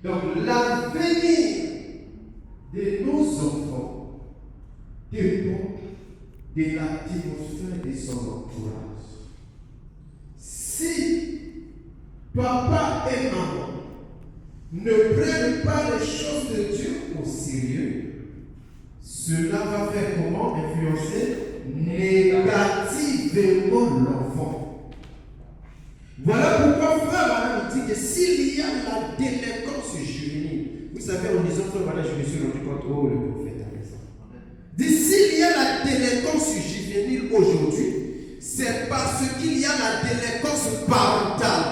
Donc l'avenir de nos enfants dépend de l'atmosphère de son entourage. Si papa et maman ne prennent pas les choses de Dieu au sérieux, cela va faire comment influencer négativement l'enfant. Voilà pourquoi frère Madame dit que s'il y a la délinquance juvénile, vous savez, en disant frère Madame, je me suis rendu compte, oh le prophète a raison. Dit s'il y a la délinquance juvénile aujourd'hui, c'est parce qu'il y a la délinquance parentale.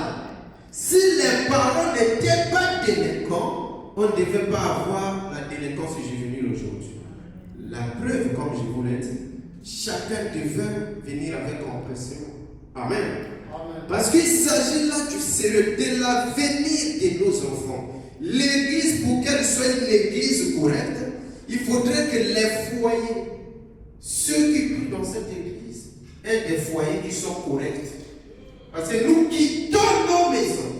Si les parents n'étaient pas délinquants, on ne devait pas avoir la délinquance juvénile aujourd'hui. La preuve, comme je vous l'ai dit, chacun devait venir avec compassion. Amen. Amen. Parce qu'il s'agit là du sérieux, de l'avenir de nos enfants. L'église, pour qu'elle soit une église correcte, il faudrait que les foyers, ceux qui prient dans cette église, aient des foyers qui sont corrects. Parce que nous quittons nos maisons,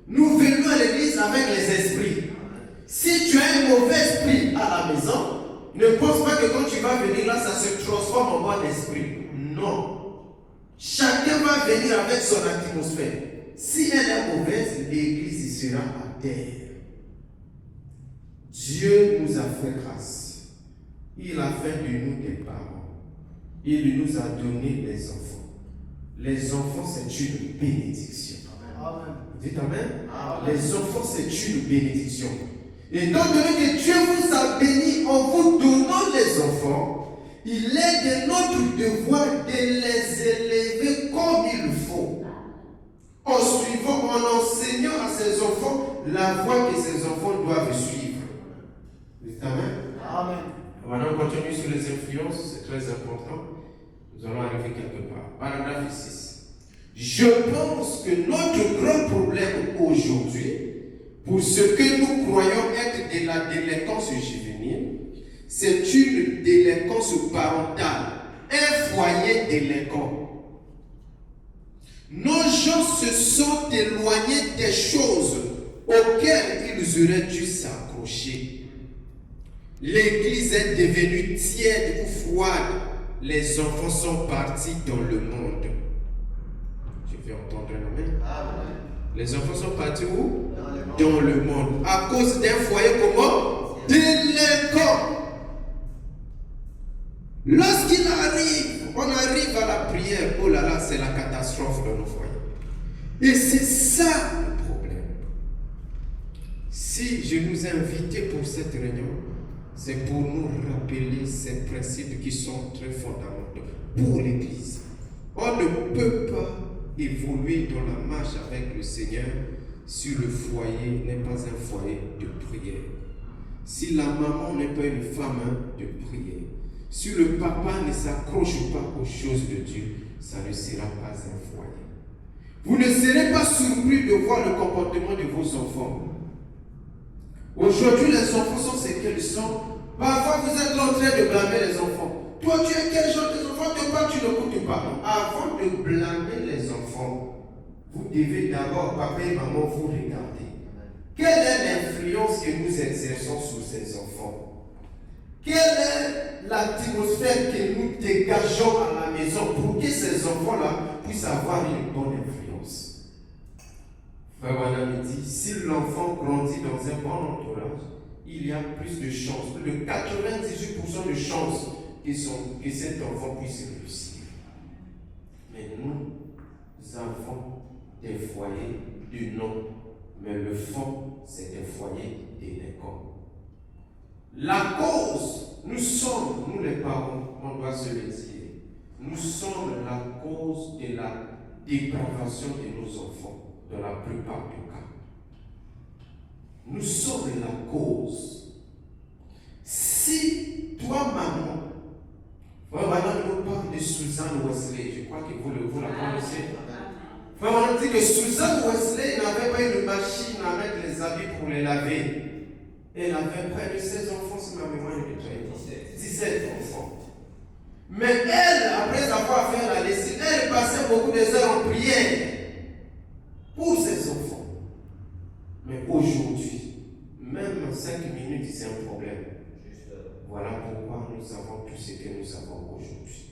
nous venons à l'église avec les esprits. Si tu as un mauvais esprit à la maison, ne pense pas que quand tu vas venir là, ça se transforme en bon esprit. Non. Chacun va venir avec son atmosphère. Si elle est mauvaise, l'église sera à terre. Dieu nous a fait grâce. Il a fait de nous des parents. Il nous a donné des enfants. Les enfants, c'est une bénédiction. Amen. Vous dites Amen? Amen. Les enfants, c'est une bénédiction. Et étant donné que Dieu vous a béni en vous donnant les enfants, il est de notre devoir de les élever comme il faut. En suivant, en enseignant à ses enfants la voie que ses enfants doivent suivre. Vous dites Amen? Amen. Maintenant, on continue sur les influences, c'est très important. Nous allons arriver quelque part. Paragraphe 6. Je pense que notre grand problème aujourd'hui, pour ce que nous croyons être de la délinquance juvénile, c'est une délinquance parentale, un foyer délinquant. Nos gens se sont éloignés des choses auxquelles ils auraient dû s'accrocher. L'église est devenue tiède ou froide. Les enfants sont partis dans le monde. Je vais entendre un amen. Amen. Les enfants sont partis où? Dans le monde. À cause d'un foyer comment? Délinquant. Lorsqu'il arrive, on arrive à la prière. Oh là là, c'est la catastrophe dans nos foyers. Et c'est ça le problème. Si je nous ai invités pour cette réunion, c'est pour nous rappeler ces principes qui sont très fondamentaux pour l'Église. On ne peut pas évoluer dans la marche avec le Seigneur si le foyer n'est pas un foyer de prière. Si la maman n'est pas une femme de prière. Si le papa ne s'accroche pas aux choses de Dieu, ça ne sera pas un foyer. Vous ne serez pas surpris de voir le comportement de vos enfants. Aujourd'hui, les enfants sont ce qu'ils sont. Parfois, vous êtes en train de blâmer les enfants. Toi, tu es quel genre d'enfant? Tu n'écoutes pas. Avant de blâmer les enfants, vous devez d'abord, papa et maman, vous regarder. Quelle est l'influence que nous exerçons sur ces enfants? Quelle est l'atmosphère que nous dégageons à la maison pour que ces enfants-là puissent avoir une bonne influence? Frère Madame dit, si l'enfant grandit dans un bon entourage, il y a plus de chances, plus de 98% de chances que cet enfant puisse réussir. Mais nous avons des foyers du nom, mais le fond, c'est des foyers délinquants. La cause, nous sommes, nous les parents, on doit se le dire, nous sommes la cause de la dépravation de nos enfants, dans la plupart du cas. Nous sommes la cause. Si toi, maman, Madame nous parle de Suzanne Wesley, je crois que vous la connaissez. Madame dit que Suzanne Wesley n'avait pas une machine à mettre les habits pour les laver. Elle avait près de 16 enfants, si ma mémoire est bien. 17 enfants. Mais elle, après avoir fait la lessive, elle passait beaucoup d'heures en prière pour ses enfants. Mais aujourd'hui, Même 5 minutes, c'est un problème. Voilà pourquoi nous savons tout ce que nous savons aujourd'hui.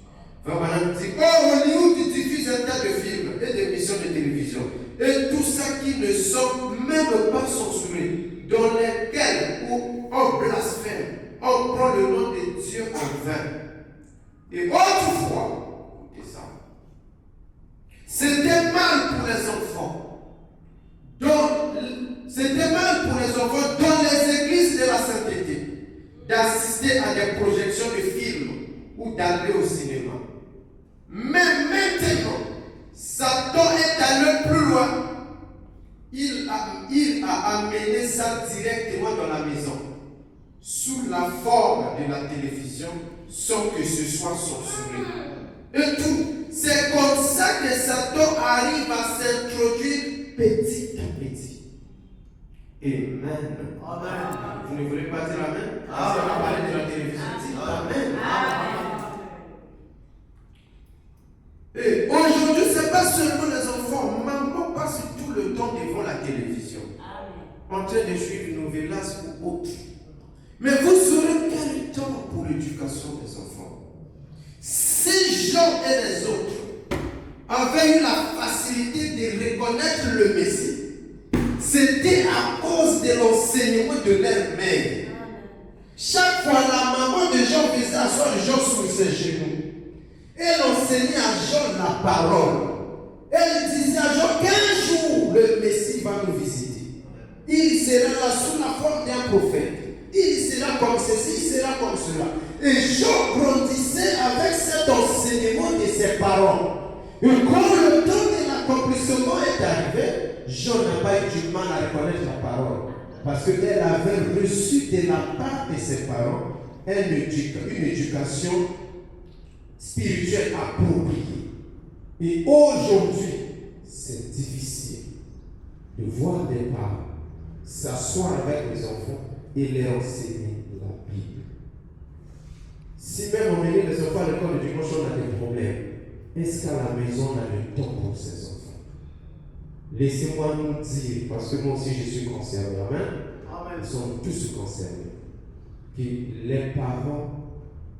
Voilà, dit, oh, Hollywood diffuse un tas de films et d'émissions de télévision. Et tout ça qui ne sont même pas censurés, dans lesquels on blasphème, on prend le nom de Dieu en vain. Et autrefois, écoutez ça, c'était mal pour les enfants. C'était mal pour les enfants dans les églises de la sainteté d'assister à des projections de films ou d'aller au cinéma. Mais maintenant, Satan est allé plus loin. Il a amené ça directement dans la maison, sous la forme de la télévision, sans que ce soit censuré. Et tout. C'est comme ça que Satan arrive à s'introduire petit à petit. Amen. Amen. Vous ne voulez pas dire Amen? Amen. On va parler de la télévision. Dites Amen. Et aujourd'hui, ce n'est pas seulement les enfants. Maman passe tout le temps devant la télévision, en train de suivre novelas ou autre. Mais vous aurez quel temps pour l'éducation des enfants? Ces gens et les autres avaient eu la facilité de reconnaître le Messie. C'était à cause de l'enseignement de leur mère. Chaque fois, la maman de Jean faisait asseoir Jean sur ses genoux. Elle enseignait à Jean la parole. Elle disait à Jean qu'un jour, le Messie va nous visiter. Il sera là sous la forme d'un prophète. Il sera comme ceci, il sera comme cela. Et Jean grandissait avec cet enseignement de ses parents. Et quand le temps de l'accomplissement est arrivé, Jean n'a pas eu du mal à reconnaître la parole. Parce qu'elle avait reçu de la part de ses parents une éducation spirituelle appropriée. Et aujourd'hui, c'est difficile de voir des parents s'asseoir avec les enfants et leur enseigner la Bible. Si même on met les enfants à l'école de dimanche, on a des problèmes. Est-ce qu'à la maison, on a le temps pour ces enfants? Laissez-moi nous dire, parce que moi aussi je suis concerné, amen. Nous sommes tous concernés, que les parents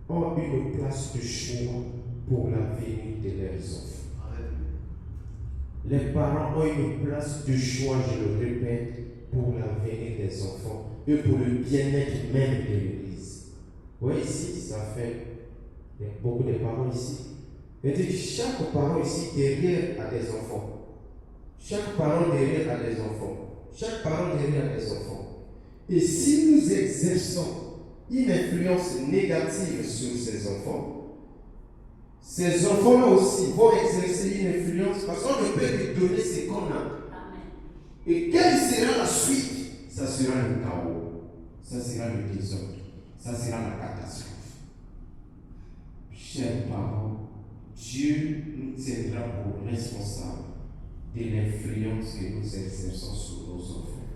ont une place de choix pour l'avenir de leurs enfants. Les parents ont une place de choix, je le répète, pour l'avenir des enfants et pour le bien-être même de l'Église. Vous voyez ici, ça fait, il y a beaucoup de parents ici. Et chaque parent ici derrière a des enfants. Chaque parent derrière a des enfants. Chaque parent derrière a des enfants. Et si nous exerçons une influence négative sur ces enfants-là aussi vont exercer une influence parce qu'on ne peut lui donner ce qu'on a. Et quelle sera la suite? Ça sera le chaos, ça sera le désordre, ça sera la catastrophe. Chers parents, Dieu nous tiendra pour responsables de l'influence que nous exerçons sur nos enfants.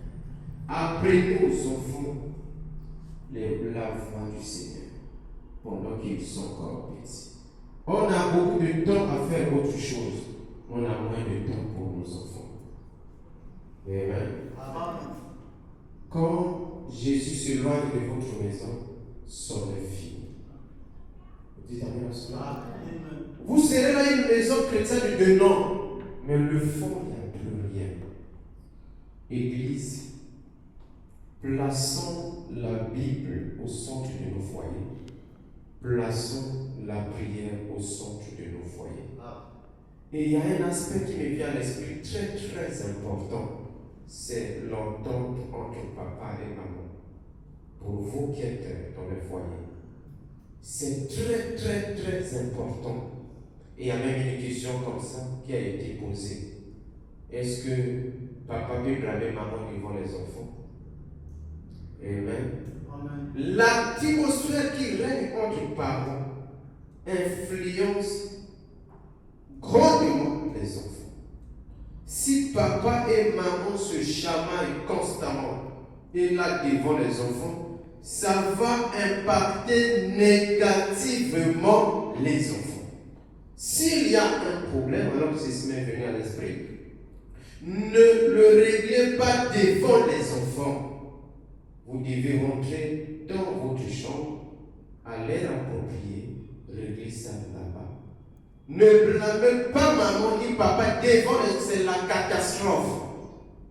Apprenez aux enfants la voix du Seigneur pendant qu'ils sont encore petits. On a beaucoup de temps à faire autre chose. On a moins de temps pour nos enfants. Amen. Quand Jésus s'éloigne de votre maison, sonnez fini. Vous dites Amen. Vous serez là une maison chrétienne de nom, mais le fond, il n'y a plus rien. Église, plaçons la Bible au centre de nos foyers. Plaçons la prière au centre de nos foyers. Et il y a un aspect qui me vient à l'esprit très très important. C'est l'entente entre papa et maman. Pour vous qui êtes dans le foyer. C'est très très très important. Et il y a même une question comme ça qui a été posée. Est-ce que papa peut blâmer maman devant les enfants? Amen. Amen. L'atmosphère qui règne entre parents influence grandement les enfants. Si papa et maman se chamaillent constamment et là devant les enfants, ça va impacter négativement les enfants. S'il y a un problème, alors ceci m'est venu à l'esprit, ne le réglez pas devant les enfants. vous devez rentrer dans votre chambre, à l'heure appropriée, régler ça là-bas. Ne blâmez pas maman ni papa devant, c'est la catastrophe.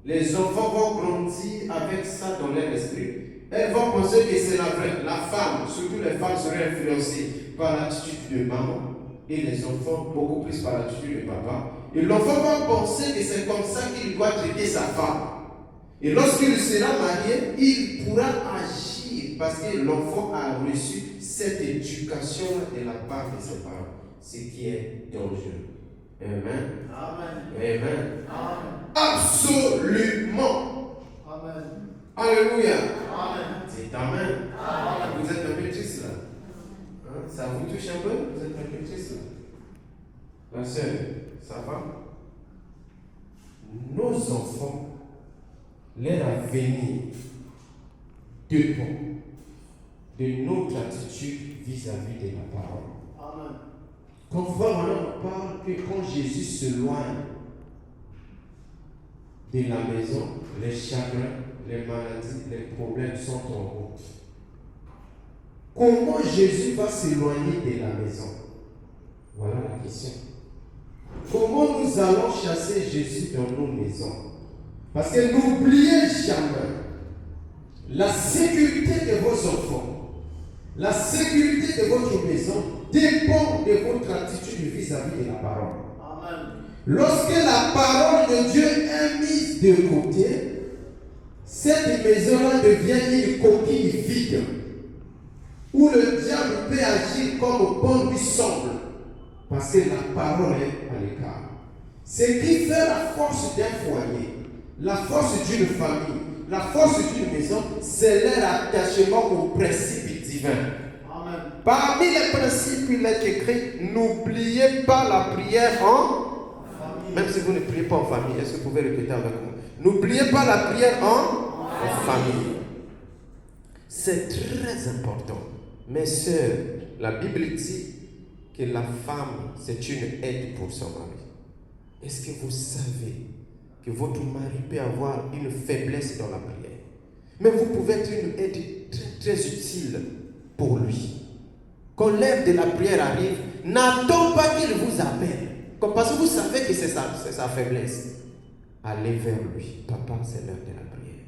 Les enfants vont grandir avec ça dans leur esprit. Elles vont penser que c'est la vraie. La femme, surtout les femmes, seraient influencées par l'attitude de maman et les enfants beaucoup plus par l'attitude de papa. Et l'enfant va penser que c'est comme ça qu'il doit traiter sa femme. Et lorsqu'il sera marié, il pourra agir parce que l'enfant a reçu cette éducation de la part de ses parents, ce qui est dangereux. Amen. Amen. Amen. Amen. Absolument. Amen. Alléluia. Amen. C'est amen. Amen. Vous êtes un peu triste là. Hein? Ça vous touche un peu? Vous êtes un peu triste là. La sœur, ça va? Nos enfants, leur avenir dépend de notre attitude vis-à-vis de la parole. Amen. Quand Frère Manon parle que quand Jésus s'éloigne de la maison, les chagrins, les maladies, les problèmes sont en route. Comment Jésus va s'éloigner de la maison? Voilà la question. Comment nous allons chasser Jésus dans nos maisons? Parce que n'oubliez jamais, la sécurité de vos enfants, la sécurité de votre maison dépend de votre attitude vis-à-vis de la parole. Amen. Lorsque la parole de Dieu est mise de côté, cette maison-là devient une coquille vide, où le diable peut agir comme bon lui semble, parce que la parole est à l'écart. Ce qui fait la force d'un foyer, la force d'une famille, la force d'une maison, c'est leur attachement aux principes divins. Amen. Parmi les principes, il est écrit, n'oubliez pas la prière en famille. Même si vous ne priez pas en famille, est-ce que vous pouvez répéter avec moi? N'oubliez pas la prière en famille. C'est très important. Mes sœurs, la Bible dit que la femme, c'est une aide pour son mari. Est-ce que vous savez que votre mari peut avoir une faiblesse dans la prière? Mais vous pouvez être une aide très, très utile pour lui. Quand l'heure de la prière arrive, n'attends pas qu'il vous appelle. Parce que vous savez que c'est sa faiblesse. Allez vers lui. Papa, c'est l'heure de la prière.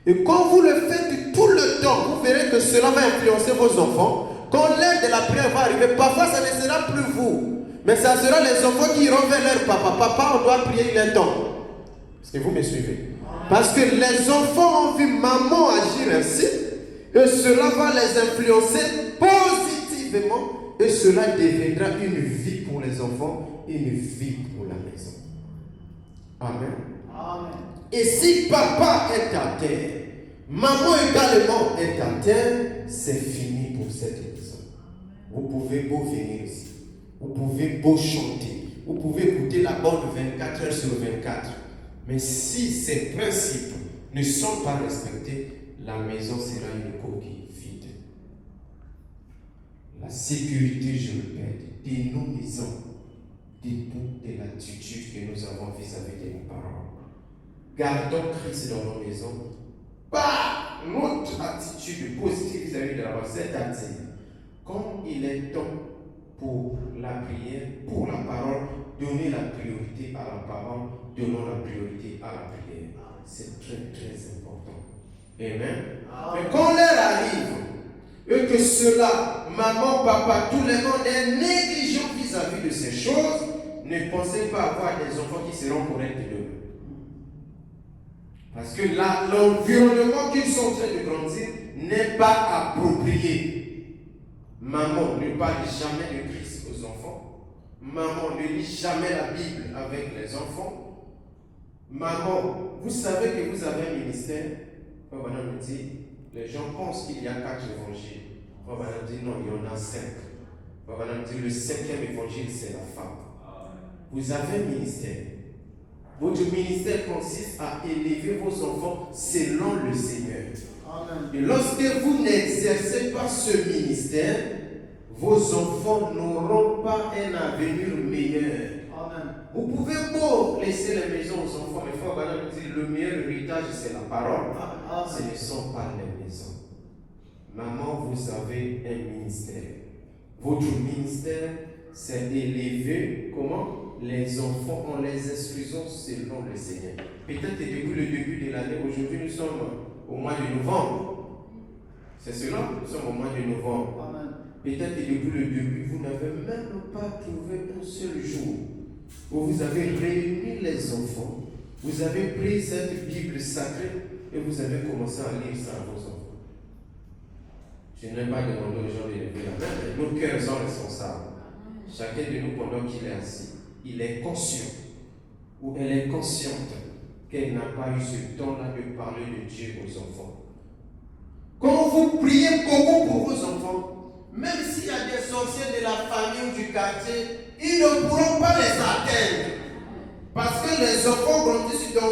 Et quand vous le faites tout le temps, vous verrez que cela va influencer vos enfants. Quand l'heure de la prière va arriver, parfois ça ne sera plus vous. Mais ça sera les enfants qui iront vers leur papa. Papa, on doit prier le temps. Est-ce que vous me suivez? Parce que les enfants ont vu maman agir ainsi. Et cela va les influencer positivement. Et cela deviendra une vie pour les enfants, une vie pour la maison. Amen. Amen. Et si papa est à terre, maman également est à terre, c'est fini pour cette maison. Vous pouvez beau venir ici. Vous pouvez beau chanter. Vous pouvez écouter la bande 24 heures sur 24. Mais si ces principes ne sont pas respectés, la maison sera une coquille vide. La sécurité, je répète, de nos maisons dépend de l'attitude que nous avons vis-à-vis de nos parents. Gardons Christ dans nos maisons par notre attitude positive vis-à-vis de la parole. C'est-à-dire, quand il est temps pour la prière, pour la parole, donner la priorité à la parole, donnons la priorité à la prière. C'est très très important. Amen. Mais quand l'heure arrive, et que cela, maman, papa, tout le monde est négligent vis-à-vis de ces choses, ne pensez pas avoir des enfants qui seront corrects demain. Parce que l'environnement qu'ils sont en train de grandir n'est pas approprié. Maman ne parle jamais de Christ aux enfants. Maman ne lit jamais la Bible avec les enfants. Maman, vous savez que vous avez un ministère. Frère me dit, les gens pensent qu'il y a 4 évangiles. Frère me dit, non, il y en a 5. Frère me dit, le 5e évangile, c'est la femme. Vous avez un ministère. Votre ministère consiste à élever vos enfants selon le Seigneur. Amen. Et lorsque vous n'exercez pas ce ministère, vos enfants n'auront pas un avenir meilleur. Amen. Vous pouvez beau laisser la maison aux enfants, mais il faut dire le meilleur héritage, c'est la parole. Amen. Ce ne sont pas les maisons. Maman, vous avez un ministère. Votre ministère, c'est d'élever, comment? Les enfants en les instruisant selon le Seigneur. Peut-être que depuis le début de l'année, aujourd'hui nous sommes au mois de novembre. C'est cela? Nous sommes au mois de novembre. Peut-être que depuis le début, vous n'avez même pas trouvé un seul jour où vous avez réuni les enfants, vous avez pris cette Bible sacrée et vous avez commencé à lire ça à vos enfants. Je n'ai pas demandé aux gens de lever la main, mais nos cœurs sont responsables. Chacun de nous, pendant qu'il est assis, il est conscient ou elle est consciente qu'elle n'a pas eu ce temps-là de parler de Dieu aux enfants. Quand vous priez beaucoup pour vos enfants, même s'il y a des sorciers de la famille ou du quartier, ils ne pourront pas les atteindre. Parce que les enfants grandissent dans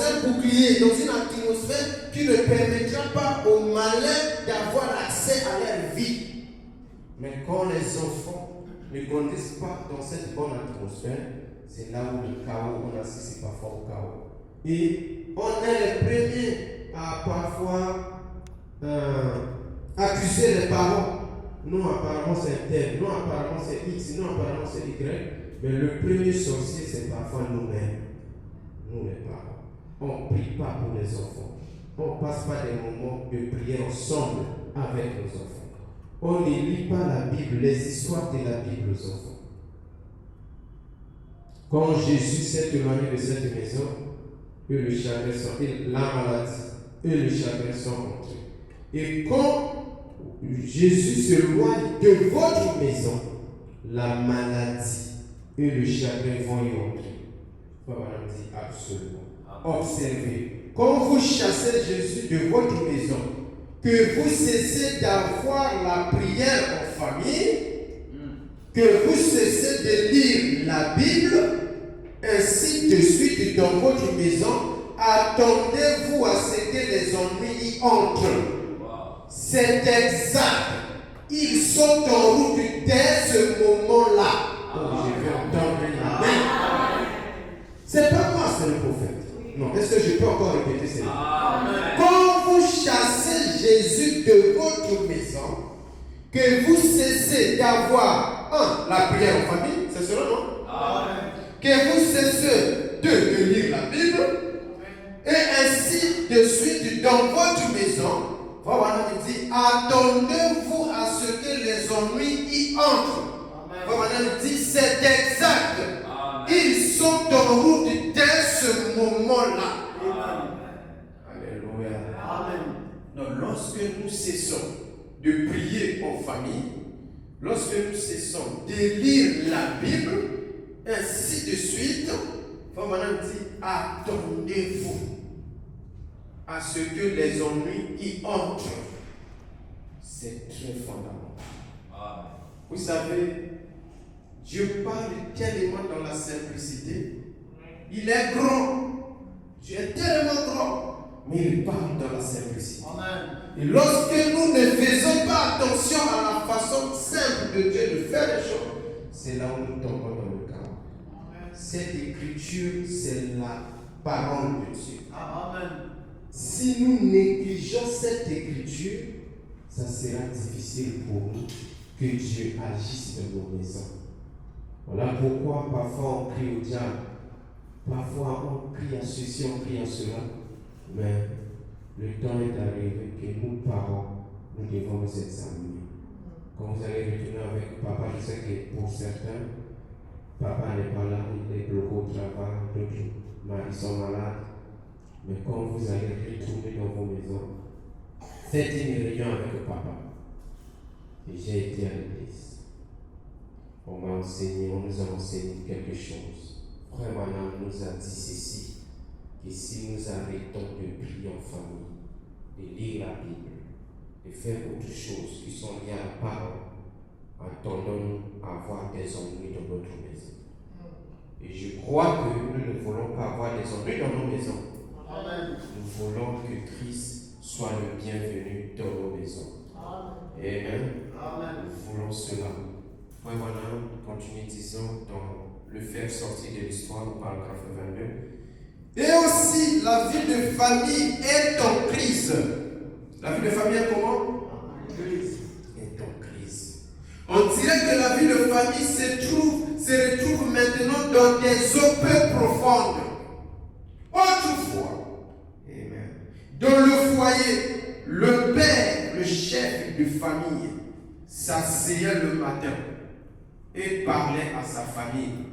un bouclier, dans une atmosphère qui ne permettra pas aux malins d'avoir accès à leur vie. Mais quand les enfants ne grandissent pas dans cette bonne atmosphère, c'est là où le chaos, on assiste parfois au chaos. Et on est les premiers à parfois accuser les parents. Non, apparemment c'est tel, non, apparemment c'est X, non, apparemment c'est Y. Mais le premier sorcier, c'est parfois nous-mêmes, nous les parents. On ne prie pas pour les enfants. On ne passe pas des moments de prière ensemble avec nos enfants. On ne lit pas la Bible, les histoires de la Bible aux enfants. Quand Jésus s'est éloigné de cette maison, eux le chagrin sont, la maladie, eux le chagrin sont entrés. Et quand Jésus s'éloigne de votre maison, la maladie et le chagrin vont y entrer. Voilà, dit absolument. Observez. Quand vous chassez Jésus de votre maison, que vous cessez d'avoir la prière en famille, que vous cessez de lire la Bible, ainsi de suite dans votre maison, attendez-vous à ce que les ennuis y entrent. C'est exact. Ils sont en route dès ce moment-là. Je vais entendre Amen. C'est pas moi, c'est le prophète. Non, est-ce que je peux encore répéter cela? Quand vous chassez Jésus de votre maison, que vous cessez d'avoir la prière en famille, c'est cela, non? Amen. Que vous cessez de lire la Bible, et ainsi de suite dans votre maison, voilà, il dit, attendez-vous à ce que les ennuis y entrent. Voilà, il dit, c'est exact. Amen. Ils sont en route dès ce moment-là. Alléluia. Amen. Donc, lorsque nous cessons de prier en famille, lorsque nous cessons de lire la Bible, ainsi de suite, voilà, il dit, attendez-vous à ce que les ennuis y entrent. C'est très fondamental. Vous savez, Dieu parle tellement dans la simplicité. Il est grand. Dieu est tellement grand. Mais il parle dans la simplicité. Amen. Et lorsque nous ne faisons pas attention à la façon simple de Dieu de faire les choses, c'est là où nous tombons dans le chaos. Cette écriture, c'est la parole de Dieu. Amen. Si nous négligeons cette écriture, ça sera difficile pour nous que Dieu agisse dans nos maisons. Voilà pourquoi parfois on crie au diable, parfois on crie à ceci, on crie à cela, mais le temps est arrivé que nous, parents, nous devons nous examiner. Quand vous allez retourner avec papa, je sais que pour certains, papa n'est pas là, il est bloqué au travail, d'autres maris sont malades. Mais quand vous allez retourner dans vos maisons, faites une réunion avec papa. Et j'ai été à l'église. On m'a enseigné, on nous a enseigné quelque chose. Frère Branham nous a dit ceci, que si nous arrêtons de prier en famille, de lire la Bible, de faire autre chose qui sont liées à la parole, attendons-nous à avoir des ennuis dans notre maison. Et je crois que nous ne voulons pas avoir des ennuis dans nos maisons. Amen. Nous voulons que Christ soit le bienvenu dans nos maisons. Amen. Amen. Nous voulons cela. Voilà, continue, disons, dans le faire sortir de l'histoire au paragraphe 22. Et aussi, la vie de famille est en crise. La vie de famille est comment? Est en crise. On dirait que la vie de famille se retrouve maintenant dans des eaux peu profondes. Autrefois, amen, dans le foyer, le père, le chef de famille, s'asseyait le matin et parlait à sa famille.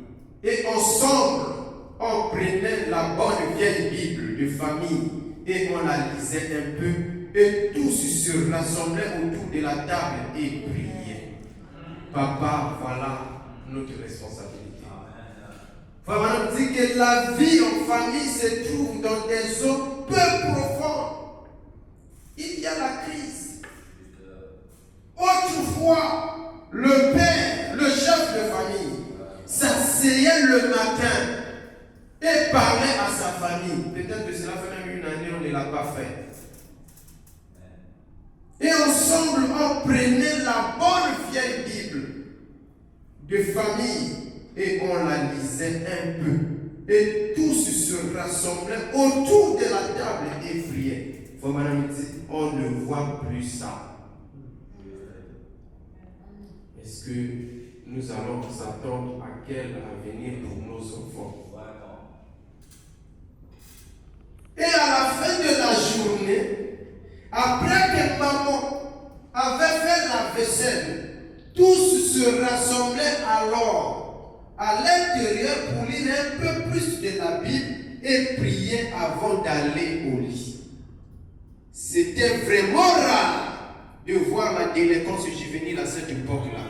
Et ensemble, on prenait la bonne vieille Bible de famille et on la lisait un peu et tous se rassemblaient autour de la table et priaient. Papa, voilà notre responsabilité. Voilà, on dit que la vie en famille se trouve dans des eaux peu profondes. Il y a la crise. Autrefois, le père, le chef de famille, s'asseyait le matin et parlait à sa famille. Peut-être que cela fait même une année, on ne l'a pas fait. Et ensemble, on prenait la bonne vieille Bible de famille et on la lisait un peu. Et tous se rassemblaient autour de la table et priaient. Faut madame dire, on ne voit plus ça. Est-ce que nous allons s'attendre à quel avenir pour nos enfants? Et à la fin de la journée, après que maman avait fait la vaisselle, tous se rassemblaient alors à l'intérieur pour lire un peu plus de la Bible et prier avant d'aller au lit. C'était vraiment rare de voir la délinquance juvénile à cette époque-là.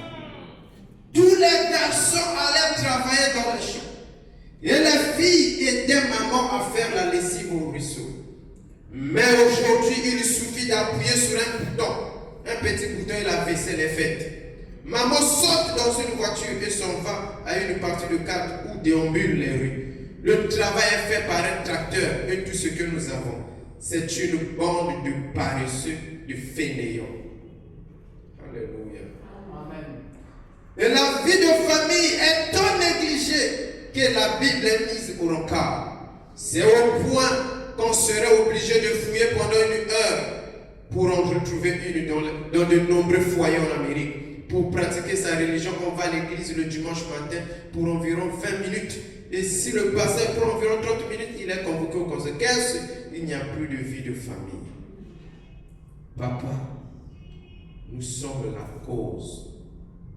Tous les garçons allaient travailler dans les champs. Et les filles aidaient maman à faire la lessive au ruisseau. Mais aujourd'hui, il suffit d'appuyer sur un bouton. Un petit bouton et la vaisselle est faite. Maman saute dans une voiture et s'en va à une partie de cadre où déambulent les rues. Le travail est fait par un tracteur et tout ce que nous avons, c'est une bande de paresseux, de fainéants. Alléluia. Amen. Et la vie de famille est tant négligée que la Bible est mise au rencard. C'est au point qu'on serait obligé de fouiller pendant 1 heure pour en retrouver une dans de nombreux foyers en Amérique. Pour pratiquer sa religion, on va à l'église le dimanche matin pour environ 20 minutes. Et si le pasteur prend environ 30 minutes, il est convoqué au conseil. Il n'y a plus de vie de famille. Papa, nous sommes la cause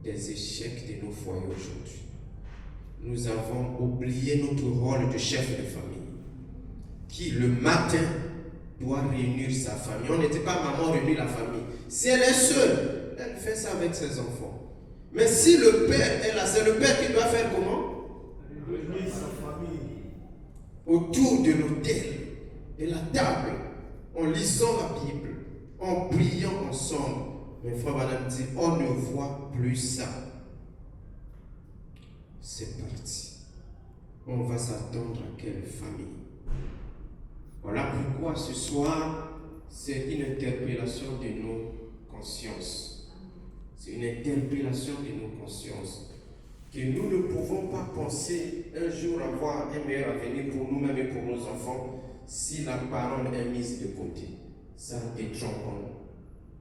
des échecs de nos foyers aujourd'hui. Nous avons oublié notre rôle de chef de famille, qui le matin doit réunir sa famille. On ne dit pas maman réunit la famille. Si elle est seule, elle fait ça avec ses enfants. Mais si le père est là, c'est le père qui doit faire comment? Réunir sa famille autour de l'autel et la table, en lisant la Bible, en priant ensemble. Mais frère madame dit, on ne voit plus ça. C'est parti. On va s'attendre à quelle famille? Voilà pourquoi ce soir, c'est une interpellation de nos consciences. C'est une interpellation de nos consciences. Que nous ne pouvons pas penser un jour avoir un meilleur avenir pour nous-mêmes et pour nos enfants si la parole est mise de côté. Ça détrompe.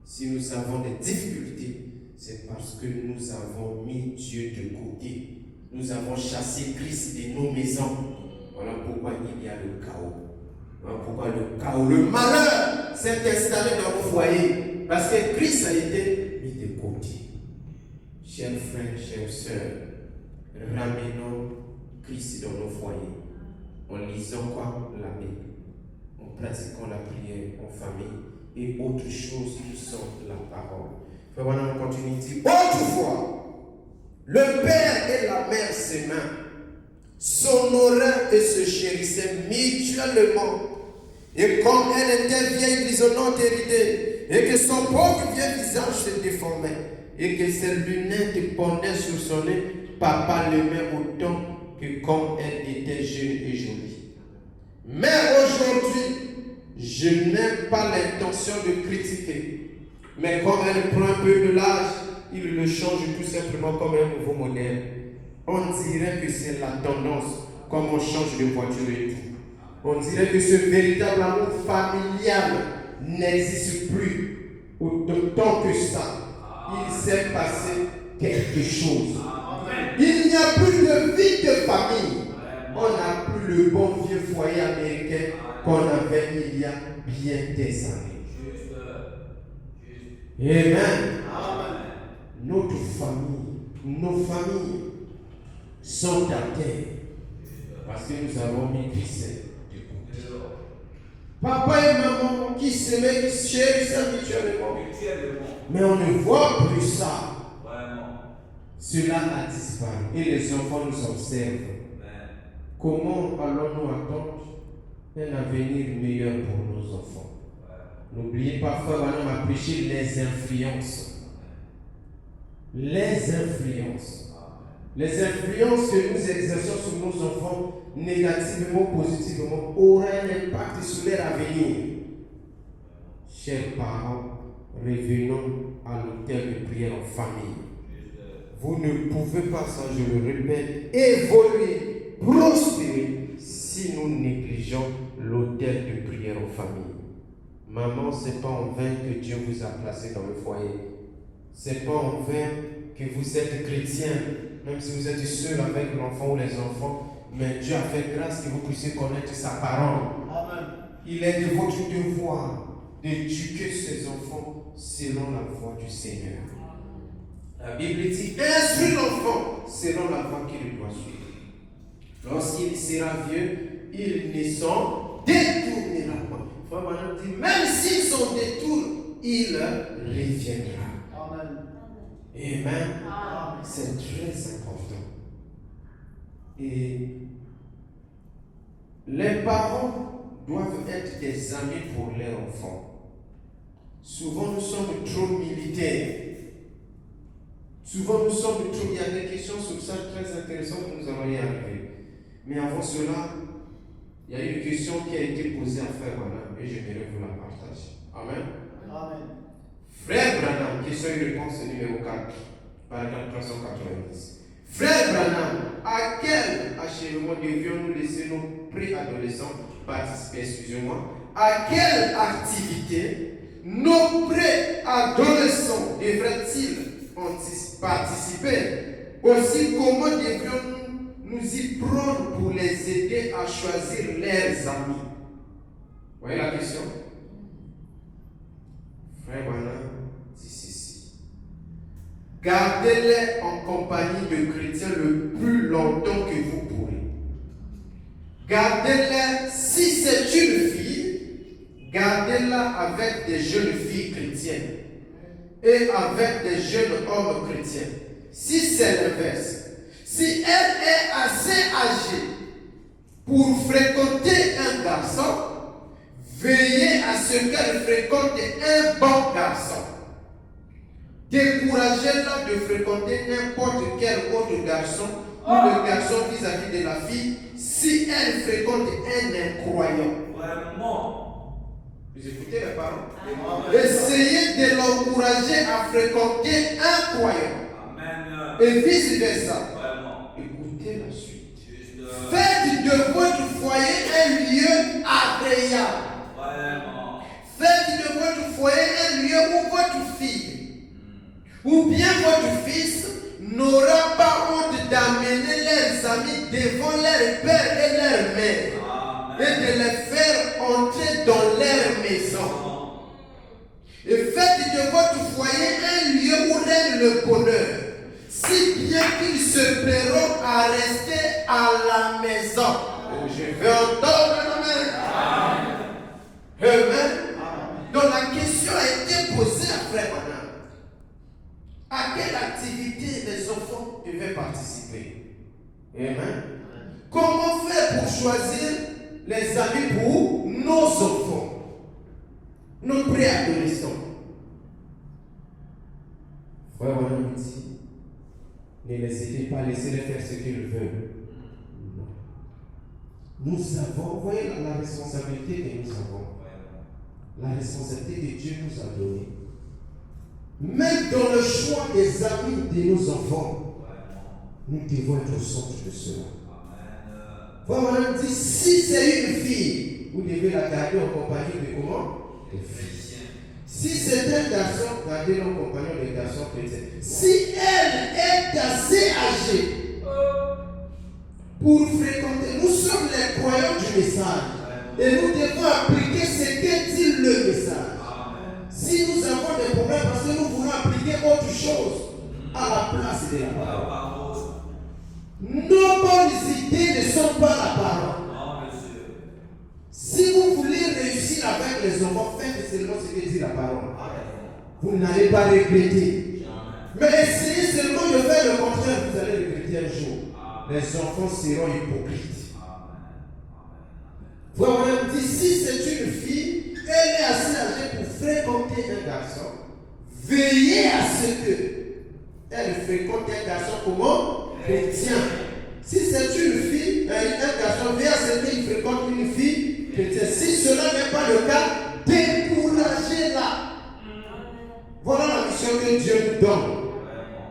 Si nous avons des difficultés, c'est parce que nous avons mis Dieu de côté. Nous avons chassé Christ de nos maisons. Voilà pourquoi il y a le chaos. Voilà pourquoi le chaos, le malheur s'est installé dans nos foyers. Parce que Christ a été mis de côté. Chers frères, chères sœurs, ramenons Christ dans nos foyers. En lisant quoi? La Bible. En pratiquant la prière en famille. Et autre chose qui sont la parole. Voilà, on continue de dire, autrefois, le père et la mère s'aimaient, s'honoraient et se chérissaient mutuellement. Et comme elle était vieille, grisonnante et ridée, et que son pauvre vieux visage se déformait, et que ses lunettes pendaient sur son nez, papa l'aimait autant que quand elle était jeune et jolie. Mais aujourd'hui, je n'ai pas l'intention de critiquer. Mais comme elle prend un peu de l'âge, il le change tout simplement comme un nouveau modèle. On dirait que c'est la tendance, comme on change de voiture et tout. On dirait que ce véritable amour familial n'existe plus autant que ça. Il s'est passé quelque chose. Il n'y a plus de vie de famille. On n'a plus le bon vieux foyer américain qu'on avait il y a bien des années. Amen. Notre famille, nos familles sont à terre parce que nous avons mis Christ de côté. Papa et maman qui s'aimaient, qui se chérissaient mutuellement. Mais on ne voit plus ça. Cela a disparu et les enfants nous observent. Comment allons-nous attendre un avenir meilleur pour nos enfants? N'oubliez pas, frère, on m'a prêché les influences. Les influences. Les influences que nous exerçons sur nos enfants, négativement ou positivement, auront un impact sur leur avenir. Chers parents, revenons à l'autel de prière en famille. Vous ne pouvez pas, ça je le répète, évoluer, prospérer si nous négligeons l'autel de prière en famille. Maman, ce n'est pas en vain que Dieu vous a placé dans le foyer. Ce n'est pas en vain que vous êtes chrétien, même si vous êtes seul avec l'enfant ou les enfants, mais Dieu a fait grâce que vous puissiez connaître sa parole. Amen. Il est de votre devoir d'éduquer ces enfants selon la voie du Seigneur. La Bible dit, instruis l'enfant selon la voie qu'il doit suivre. Lorsqu'il sera vieux, il ne s'en détournera pas. Frère Branham dit, même s'il s'en détourne, il reviendra. Amen. Amen. C'est très important. Et les parents doivent être des amis pour leurs enfants. Souvent, nous sommes trop militaires. Souvent, nous sommes trop. Il y a des questions sur ça très intéressantes que nous allons y arriver. Mais avant cela, il y a une question qui a été posée à Frère Branham et j'aimerais vous la partager. Amen. Amen. Frère Branham, question et réponse numéro 4, paragraphe 390. Frère Branham, à quel achèvement devions-nous laisser nos préadolescents participer, excusez-moi, à quelle activité nos préadolescents devraient-ils participer? Aussi, comment devrions-nous nous y prendre pour les aider à choisir leurs amis? Vous voyez la question? Frère Branham dit ceci. Gardez-les en compagnie de chrétiens le plus longtemps que vous pourrez. Gardez-les, si c'est une fille, gardez-la avec des jeunes filles chrétiennes et avec des jeunes hommes chrétiens. Si c'est l'inverse, si elle est assez âgée pour fréquenter un garçon, veillez à ce qu'elle fréquente un bon garçon. Découragez-la de fréquenter n'importe quel autre garçon ou le garçon vis-à-vis de la fille si elle fréquente un incroyant. Vraiment. Vous écoutez les parents? Essayez de l'encourager à fréquenter un croyant. Amen. Et vice-versa. Vraiment. Écoutez la suite. Juste. Faites de votre foyer un lieu agréable. Vraiment. Faites de votre foyer un lieu où votre fille ou bien votre fils n'aura pas honte d'amener leurs amis devant leur père et leur mère. Amen. Et de les faire entrer dans leur maison. Et faites de votre foyer un lieu où règne le bonheur, si bien qu'ils se plairont à rester à la maison. Je vais entendre Amen. Amen. Donc la question a été posée à Frère Branham. À quelle activité les enfants devaient participer? Amen. Comment faire pour choisir les amis pour nos enfants, nos préadolescents? Frère Branham dit, ne les aidez pas, laissez-les faire ce qu'ils veulent. Non. Nous avons, vous voyez la responsabilité que nous avons. La responsabilité que Dieu nous a donnée. Même dans le choix des amis de nos enfants, nous devons être au centre de cela. Voilà, dit, si c'est une fille, vous devez la garder en compagnie de comment? Des filles. Si c'est un garçon, gardez-le en compagnie des garçons chrétiens. Si elle est assez âgée pour fréquenter, nous sommes les croyants du message. Et nous devons appliquer ce que dit le message. Si nous avons des problèmes parce que nous voulons appliquer autre chose à la place de la parole, nos bonnes idées ne sont pas la parole. Si vous voulez réussir avec les enfants, faites seulement ce que dit la parole. Vous n'allez pas regretter. Mais essayez seulement de faire le contraire, vous allez regretter un jour. Les enfants seront hypocrites. Voilà, dit, si c'est une fille, elle est assez âgée pour fréquenter un garçon. Veillez à ce que elle fréquente un garçon comment? Chrétien. Si c'est une fille, un garçon, veillez à ce qu'il fréquente une fille chrétienne. Si cela n'est pas le cas, découragez-la. Voilà la mission que Dieu nous donne.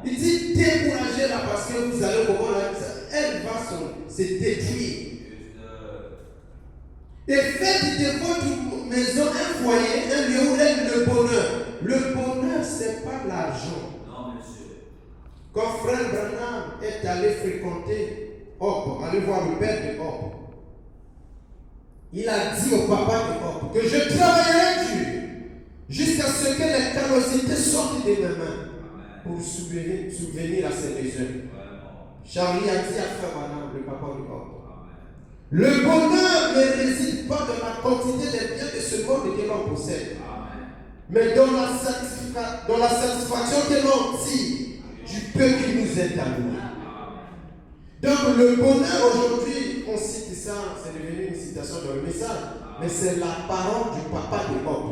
Il dit découragez-la parce que vous allez comment elle va se détruire. Et faites de votre maison un foyer, un lieu où règne le bonheur. Le bonheur, ce n'est pas l'argent. Non, monsieur. Quand frère Branham est allé fréquenter Hope, aller voir le père de Hope, il a dit au papa de Hope que je travaillerai dur jusqu'à ce que les callosités sortent de mes mains pour souvenir à ses besoins. Charlie a dit à frère Branham, le papa de Hope, le bonheur ne réside pas dans la quantité des biens de ce monde que l'on possède, mais dans la satisfaction que l'on tire du peu qui nous est alloué. Donc le bonheur aujourd'hui, on cite ça, c'est devenu une citation dans le message, mais c'est la parole du papa de Bob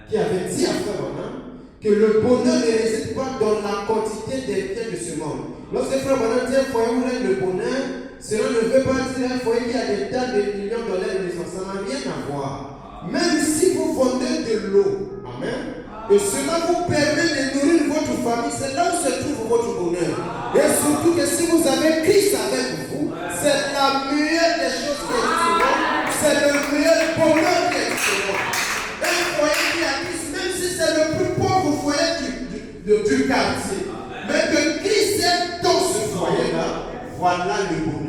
qui avait dit à Frère Branham que le bonheur ne réside pas dans la quantité des biens de ce monde. Lorsque Frère Branham dit un foyer où règne le bonheur, cela ne veut pas dire un foyer qui a des tas de millions de dollars de maison. Ça n'a rien à voir. Même si vous vendez de l'eau, amen, et cela vous permet de nourrir votre famille, c'est là où se trouve votre bonheur. Et surtout que si vous avez Christ avec vous, c'est la meilleure des choses qui existent. C'est le meilleur bonheur qui existe. Un foyer qui a Christ, même si c'est le plus pauvre foyer du quartier, mais que Christ est dans ce foyer-là, voilà le bonheur.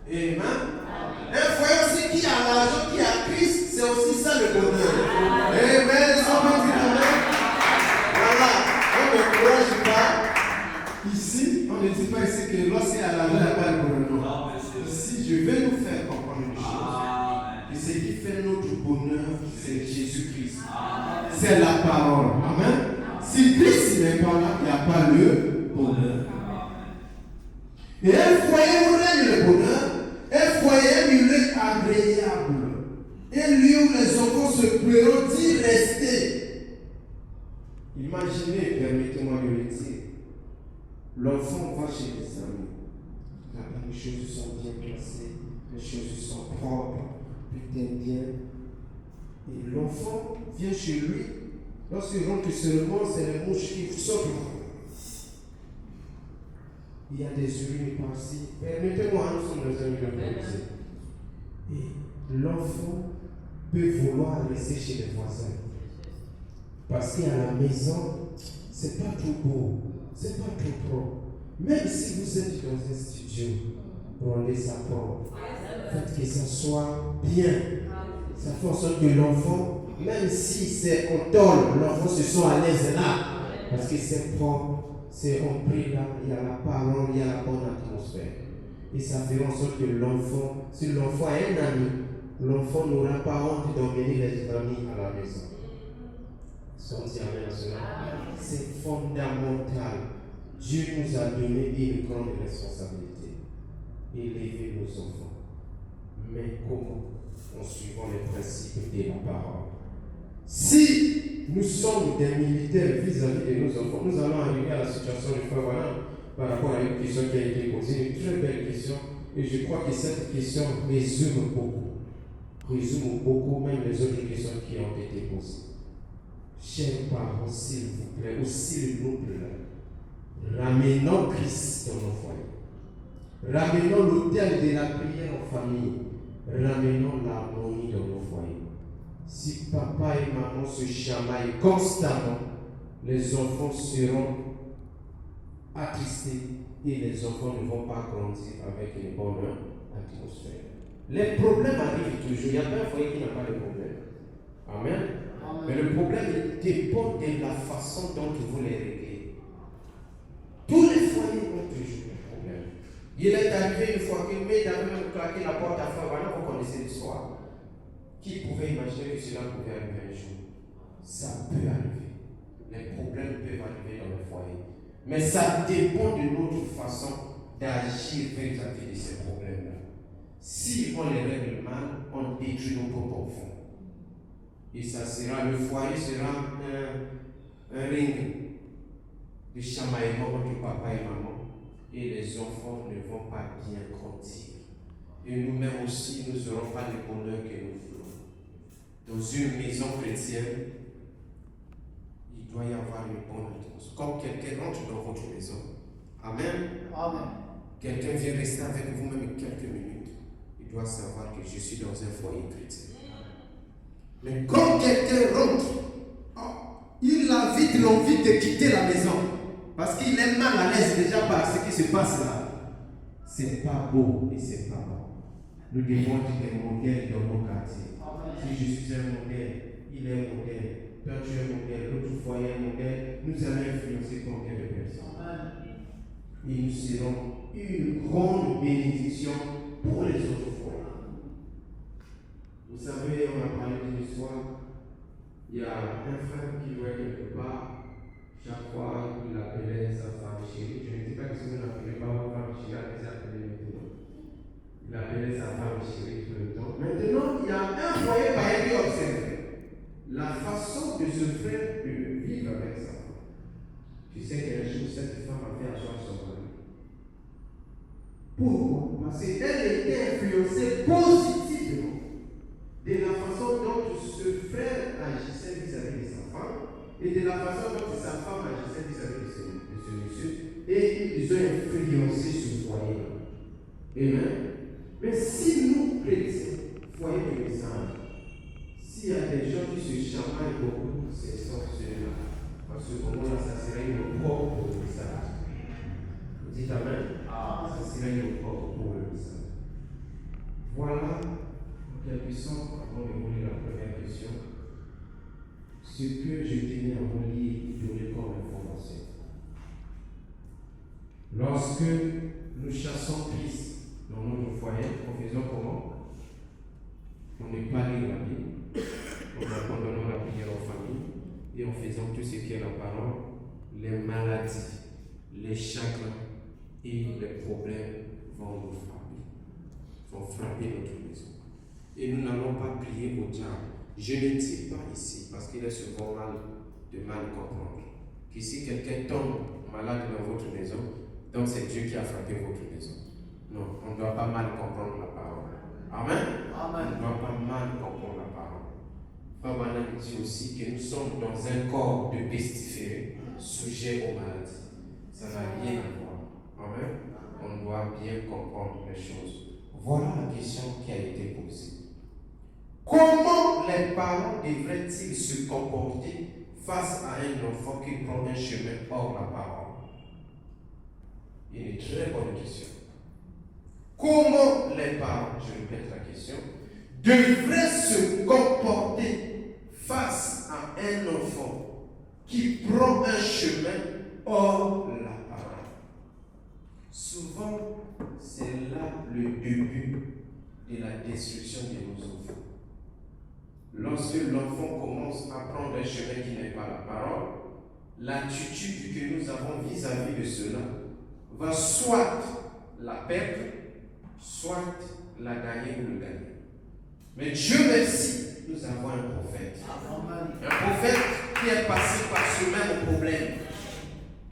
Amen. Un foyer aussi qui a l'argent, qui a Christ, c'est aussi ça le bonheur. Amen. Voilà. On ne courage pas. Ici, on ne dit pas ici que lorsqu'il y a l'argent, il n'y a pas de bonheur. Si je vais nous faire comprendre une chose, et ce qui fait notre bonheur, c'est Jésus-Christ. C'est la parole. Amen. Si Christ n'est pas là, il n'y a pas le bonheur. Et un foyer où règne le bonheur, un foyer, un lieu agréable, un lieu où les enfants se plairont d'y rester. Imaginez, permettez-moi de le dire, l'enfant va chez les amis. Là-bas, les choses sont bien placées, les choses sont propres, putain bien. Et l'enfant vient chez lui, lorsqu'il rentre seulement, c'est les mouches qui sortent. Il y a des urines par-ci. Permettez-moi, nous sommes dans un milieu. Et l'enfant peut vouloir rester chez les voisins. Parce qu'à la maison, c'est pas tout beau, c'est pas tout propre. Même si vous êtes dans un studio, prenez sa propre. Faites que ça soit bien. Ça fait en sorte que l'enfant, même si c'est en tôle, l'enfant se sent à l'aise là. Parce que c'est propre. C'est compris là, il y a la parole, il y a la bonne atmosphère. Et ça fait en sorte que l'enfant, si l'enfant a un ami, l'enfant n'aura pas honte d'emmener les amis à la maison. C'est fondamental. Dieu nous a donné une grande responsabilité. Élever nos enfants. Mais comment? En suivant les principes de la parole. Si nous sommes des militaires vis-à-vis de nos enfants, nous allons arriver à la situation du frère Branham par rapport à une question qui a été posée, une très belle question, et je crois que cette question résume beaucoup même les autres questions qui ont été posées. Chers parents, s'il vous plaît, ou s'il nous plaît, ramenons Christ dans nos foyers. Ramenons l'autel de la prière en famille. Ramenons l'harmonie dans nos foyers. Si papa et maman se chamaillent constamment, les enfants seront attristés et les enfants ne vont pas grandir avec une bonne atmosphère. Les problèmes arrivent toujours. Il n'y a pas un foyer qui n'a pas de problème. Amen. Amen. Mais le problème dépend de la façon dont vous les réglez. Tous les foyers ont toujours des problèmes. Il est arrivé une fois que Maid avait même claqué la porte à frère. Voilà, vous connaissez l'histoire. Qui pouvait imaginer que cela pouvait arriver un jour? Ça peut arriver. Les problèmes peuvent arriver dans le foyer. Mais ça dépend de notre façon d'agir vis-à-vis de ces problèmes-là. Si on les règle mal, on détruit nos propres enfants. Et ça sera, le foyer sera un ring de chamaillement entre papa et maman. Et les enfants ne vont pas bien grandir. Et nous-mêmes aussi, nous n'aurons pas le bonheur que nous voulons. Dans une maison chrétienne, il doit y avoir une bonne atmosphère. Quand quelqu'un rentre dans votre maison, Amen. Amen. Quelqu'un vient rester avec vous-même quelques minutes, il doit savoir que je suis dans un foyer chrétien. Mais quand quelqu'un rentre, il a vite l'envie de quitter la maison parce qu'il est mal à l'aise déjà par ce qui se passe là. C'est pas beau et c'est pas bon. Nous devons être des modèles dans nos quartiers. Si je suis un modèle, il est un modèle, toi tu es un modèle, l'autre foyer est un modèle, nous allons influencer combien de personnes? Et nous serons une grande bénédiction pour les autres foyers. Vous savez, on a parlé d'une histoire. Il y a un frère qui jouait quelque part. Chaque fois, il appelait sa femme chérie. Je ne dis pas que si vous n'appelez pas votre femme chérie, elle s'appelait maintenant. Il appelait sa femme chérie tout le temps. Maintenant, il y a un foyer païen qui observe la façon de ce frère de vivre avec sa femme. Tu sais qu'un jour, cette femme a fait asseoir son mari. Pourquoi? Parce qu'elle était influencée positivement de la façon dont ce frère agissait vis-à-vis de sa femme et de la façon dont sa femme agissait vis-à-vis de ce monsieur. Et ils ont influencé ce foyer-là. Amen. Mais si nous, chrétiens, foyer de message, s'il y a des gens qui se chamaillent beaucoup, c'est sorciers-là. À ce moment-là, ça serait une propre message. Vous dites Amen. Ça serait une propre pour le message. Voilà, en quelque sorte, avant de vous lire la première question, ce que je tenais à vous lire et donner comme information. Lorsque nous chassons Christ dans notre foyer, en faisant comment? On n'est pas lire la Bible, en abandonnant la prière en famille et en faisant tout ce qui est la parole, les maladies, les chagrins et les problèmes vont nous frapper, vont frapper notre maison. Et nous n'allons pas prier au diable. Je ne dis pas ici, parce qu'il est souvent de mal comprendre, que si quelqu'un tombe malade dans votre maison, donc c'est Dieu qui a frappé votre maison. Non, on ne doit pas mal comprendre la parole. Amen. Amen. On ne doit pas mal comprendre la parole. Frère Branham dit aussi que nous sommes dans un corps de pestiférés, sujets aux maladies. Ça n'a rien à voir. Amen. On doit bien comprendre les choses. Voilà la question qui a été posée. Comment les parents devraient-ils se comporter face à un enfant qui prend un chemin hors la parole? Une très bonne question. Comment les parents, je répète la question, devraient se comporter face à un enfant qui prend un chemin hors la parole? Souvent, c'est là le début de la destruction de nos enfants. Lorsque l'enfant commence à prendre un chemin qui n'est pas la parole, l'attitude que nous avons vis-à-vis de cela va soit la perdre, soit la gagner ou le gagner. Mais Dieu merci, nous avons un prophète. Un prophète qui est passé par ce même problème.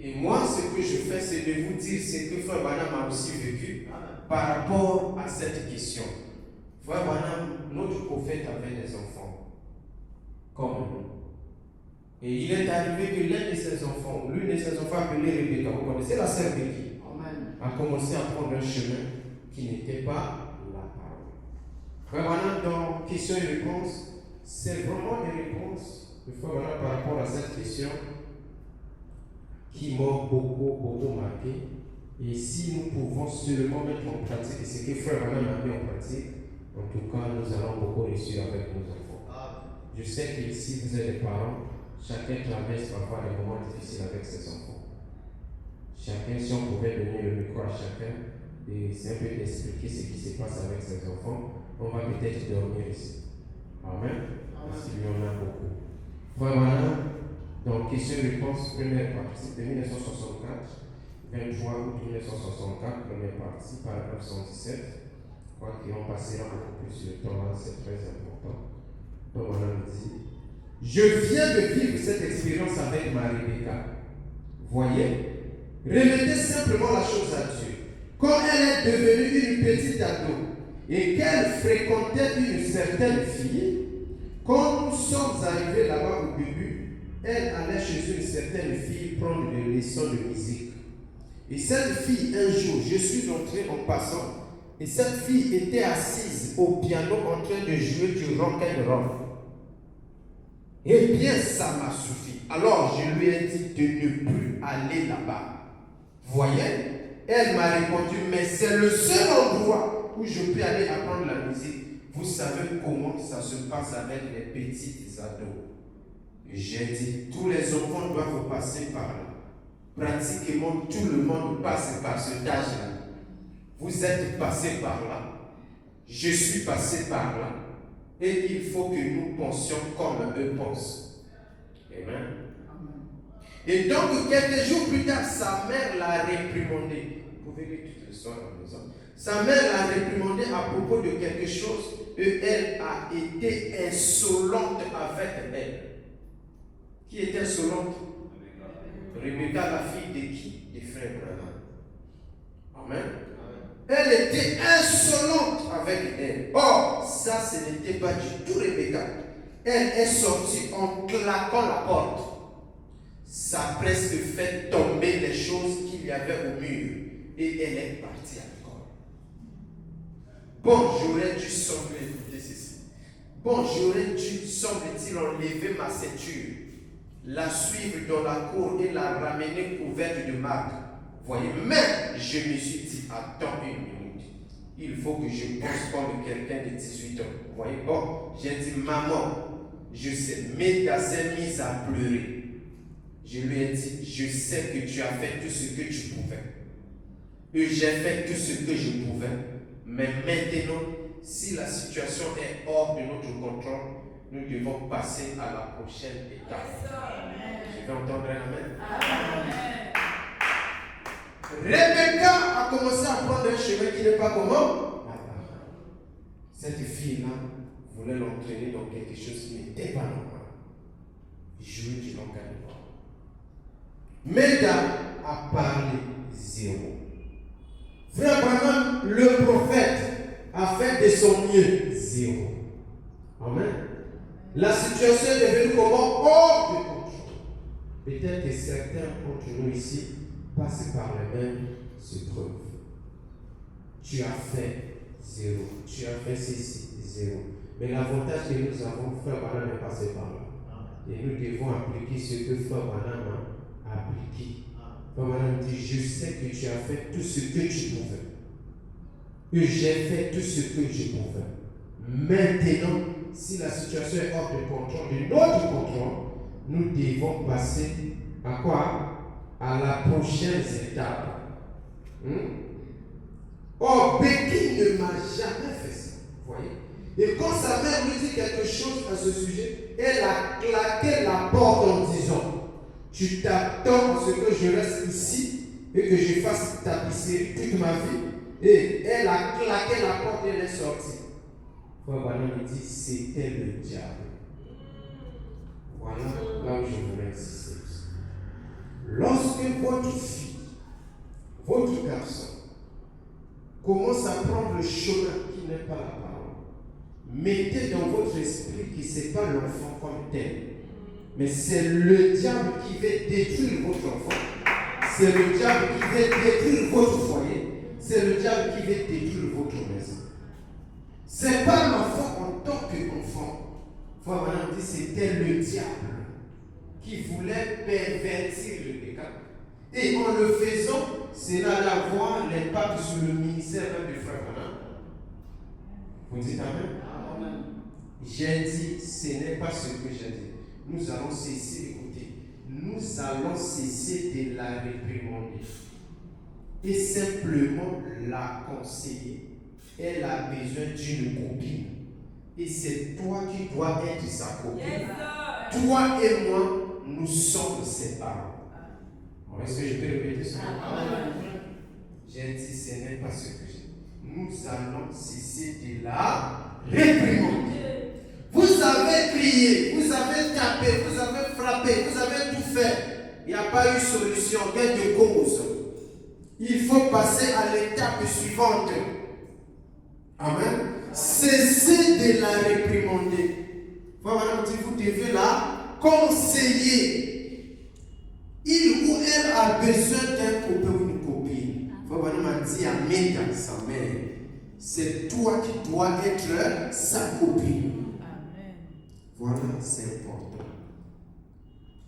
Et moi, ce que je fais, c'est de vous dire ce que Frère Branham a aussi vécu par rapport à cette question. Frère Branham, notre prophète avait des enfants, comme nous. Et il est arrivé que l'un de ses enfants, l'une de ses enfants appelée Rebecca, vous connaissez la sœur Becky? a commencé à prendre un chemin qui n'était pas la parole. Frère Branham, dans questions et réponses, c'est vraiment des réponses de Frère Branham par rapport à cette question qui m'ont beaucoup marqué. Et si nous pouvons seulement mettre en pratique ce que Frère Branham a mis en pratique, en tout cas, nous allons beaucoup réussir avec nos enfants. Je sais que si vous êtes des parents, chacun traverse parfois des moments difficiles avec ses enfants. Chacun, si on pouvait donner le micro à chacun, et c'est un peu d'expliquer ce qui se passe avec ses enfants, on va peut-être dormir ici. Amen. Parce qu'il y en a beaucoup. Voilà, donc question-réponse, première partie de 1964, 23 août 1964, première partie, paragraphe 117. Je crois qu'on passera beaucoup plus de temps là, c'est très important. Donc on me dit, je viens de vivre cette expérience avec ma Rebecca. Voyez, remettez simplement la chose à Dieu. Quand elle est devenue une petite ado et qu'elle fréquentait une certaine fille, quand nous sommes arrivés là-bas au début, elle allait chez une certaine fille prendre des leçons de musique. Et cette fille, un jour, je suis entré en passant, et cette fille était assise au piano en train de jouer du rock and roll. Eh bien, ça m'a suffi. Alors, je lui ai dit de ne plus aller là-bas. Voyez, elle m'a répondu, mais c'est le seul endroit où je peux aller apprendre la musique. Vous savez comment ça se passe avec les petites ados. J'ai dit, tous les enfants doivent passer par là. Pratiquement tout le monde passe par ce âge-là. Vous êtes passé par là. Je suis passé par là. Et il faut que nous pensions comme eux pensent. Amen. Et donc, quelques jours plus tard, sa mère l'a réprimandé. Vous pouvez lire toute l'histoire à la maison. Sa mère l'a réprimandé à propos de quelque chose et elle a été insolente avec elle. Qui était insolente? Rebecca, la fille de qui? Des frères Branham. Amen. Elle était insolente avec elle. Or, ça, ce n'était pas du tout Rebecca. Elle est sortie en claquant la porte. Ça a presque fait tomber les choses qu'il y avait au mur. Et elle est partie à l'école. Bon, j'aurais dû sembler, écoutez ceci. Bon, j'aurais dû, semble-t-il, enlever ma ceinture, la suivre dans la cour et la ramener couverte de marque. Voyez, mais je me suis dit, attends une minute. Il faut que je pense comme quelqu'un de 18 ans. Vous voyez, bon, j'ai dit, maman, je sais, mais elle s'est mise à pleurer. Je lui ai dit, je sais que tu as fait tout ce que tu pouvais. Et j'ai fait tout ce que je pouvais. Mais maintenant, si la situation est hors de notre contrôle, nous devons passer à la prochaine étape. Je vais entendre un amen. Rebecca a commencé à prendre un chemin qui n'est pas comment. Cette fille-là voulait l'entraîner dans quelque chose qui n'était pas normal. Jouer du langage. Meda a parlé zéro. Frère Branham, le prophète, a fait de son mieux zéro. Amen. La situation est devenue comment? Hors de contrôle. Peut-être que certains d'entre nous ici passent par les mêmes épreuves. Tu as fait zéro. Tu as fait ceci, zéro. Mais l'avantage que nous avons, Frère Branham est passé par là. Et nous devons appliquer ce que Frère Branham a appliqué. Frère Branham dit, je sais que tu as fait tout ce que tu pouvais. Et j'ai fait tout ce que je pouvais. Maintenant, si la situation est hors de contrôle, de notre contrôle, nous devons passer à quoi? À la prochaine étape. Or, Becky ne m'a jamais fait ça. Vous voyez? Et quand sa mère lui dit quelque chose à ce sujet, elle a claqué la porte en disant, tu t'attends à ce que je reste ici et que je fasse tapisserie toute ma vie. Et elle a claqué la porte et elle est sortie. Frère Branham me dit, c'était le diable. Voilà là où je voulais insister. Lorsque votre fille, votre garçon, commence à prendre le chemin qui n'est pas la parole, mettez dans votre esprit que ce n'est pas l'enfant comme tel, mais c'est le diable qui veut détruire votre enfant. c'est le diable qui veut détruire votre foyer, c'est le diable qui veut détruire votre maison. C'est pas l'enfant en tant qu'enfant. Voilà, on dit c'était le diable qui voulait pervertir le péché. Et en le faisant, c'est là d'avoir l'impact sur le ministère du frère. Vous dites Amen? Amen. J'ai dit, ce n'est pas ce que j'ai dit. Nous allons cesser, écoutez, nous allons cesser de la réprimander et simplement la conseiller. Elle a besoin d'une copine. Et c'est toi qui dois être sa copine. Yes, toi et moi, nous sommes ses parents. Est-ce que je peux répéter ça? Amen. J'ai dit, ce n'est pas ce que j'ai dit. Nous allons cesser de la réprimander. Vous avez crié, vous avez tapé, vous avez frappé, vous avez tout fait. Il n'y a pas eu solution, gain de cause. Il faut passer à l'étape suivante. Amen. Cessez de la réprimander. Voilà, vous devez la conseiller. Il ou elle a besoin d'un copain ou une copine. Voilà, m'a dit Amen dans sa mère. C'est toi qui dois être sa copine. Voilà, c'est important.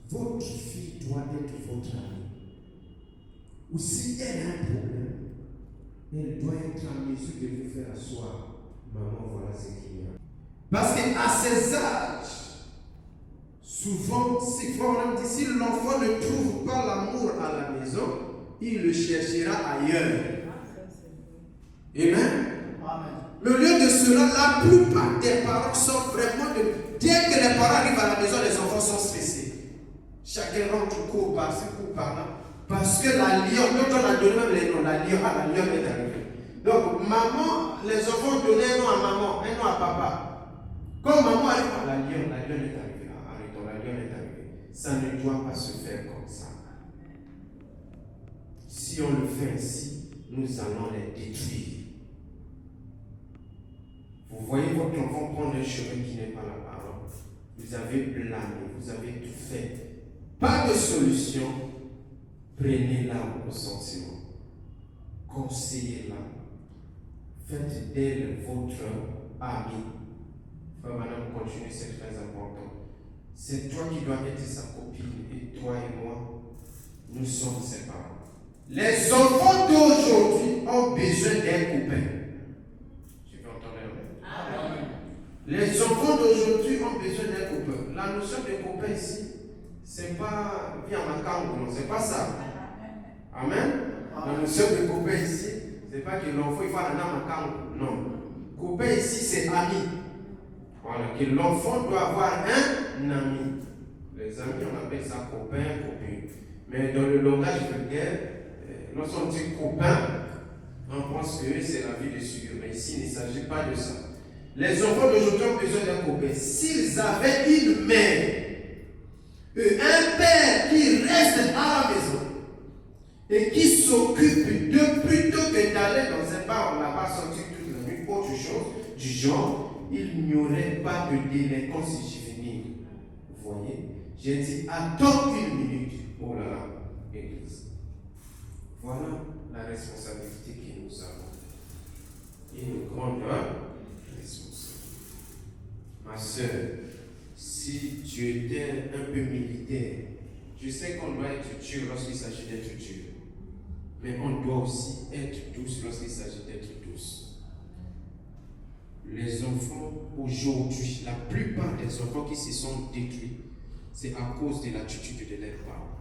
Votre fille doit être votre amie. Ou si elle a un problème, elle doit être en mesure de vous faire asseoir. Maman, voilà ce qu'il y a. Parce qu'à ces âges, souvent, si l'enfant ne trouve pas l'amour à la maison, il le cherchera ailleurs. Amen. Amen. Mais au lieu de cela, la plupart des parents sont vraiment de... Dès que les parents arrivent à la maison, les enfants sont stressés. Chacun rentre, court par-ci, court par-là. Parce que la lionne, quand on a donné même les noms, la lionne est arrivée. Donc, maman, les enfants donnaient un nom à maman, un nom à papa. Quand maman arrive, la lionne est arrivée. Arrêtons, la lionne est arrivée. Ça ne doit pas se faire comme ça. Si on le fait ainsi, nous allons les détruire. Vous voyez votre enfant prendre un chemin qui n'est pas la parole. Vous avez blâmé, vous avez tout fait. Pas de solution. Prenez-la au sentiment. Conseillez-la. Faites d'elle votre amie. Frère, madame, continuez, c'est très important. C'est toi qui dois être sa copine et toi et moi, nous sommes ses parents. Les enfants d'aujourd'hui ont besoin d'un copain. Tu peux entendre un Amen. Les enfants d'aujourd'hui ont besoin d'un copain. La notion de copain ici, c'est pas bien ma camp, non, c'est pas ça. Amen. La notion de copain ici, c'est pas que l'enfant il faut aller dans ma camp. Non. Copain ici, c'est ami. Voilà, que l'enfant doit avoir un ami. Les amis, on appelle ça copain, copine. Mais dans le langage vulgaire, lorsqu'on dit copain, on pense que c'est la vie de sûr. Mais ici, il ne s'agit pas de ça. Les enfants d'aujourd'hui ont besoin d'un copain. S'ils avaient une mère, un père qui reste à la maison et qui s'occupe de plutôt que d'aller dans un bar, on n'a pas sorti toute la nuit, autre chose du genre, il n'y aurait pas de délinquance juvénile. Vous voyez? J'ai dit, attends une minute. Oh là là, Église. Voilà la responsabilité que nous avons. Une grande responsabilité. Ma soeur, si tu étais un peu militaire, je sais qu'on doit être dur lorsqu'il s'agit d'être dur. Mais on doit aussi être douce lorsqu'il s'agit d'être douce. Les enfants aujourd'hui, la plupart des enfants qui se sont détruits, c'est à cause de l'attitude de leurs parents.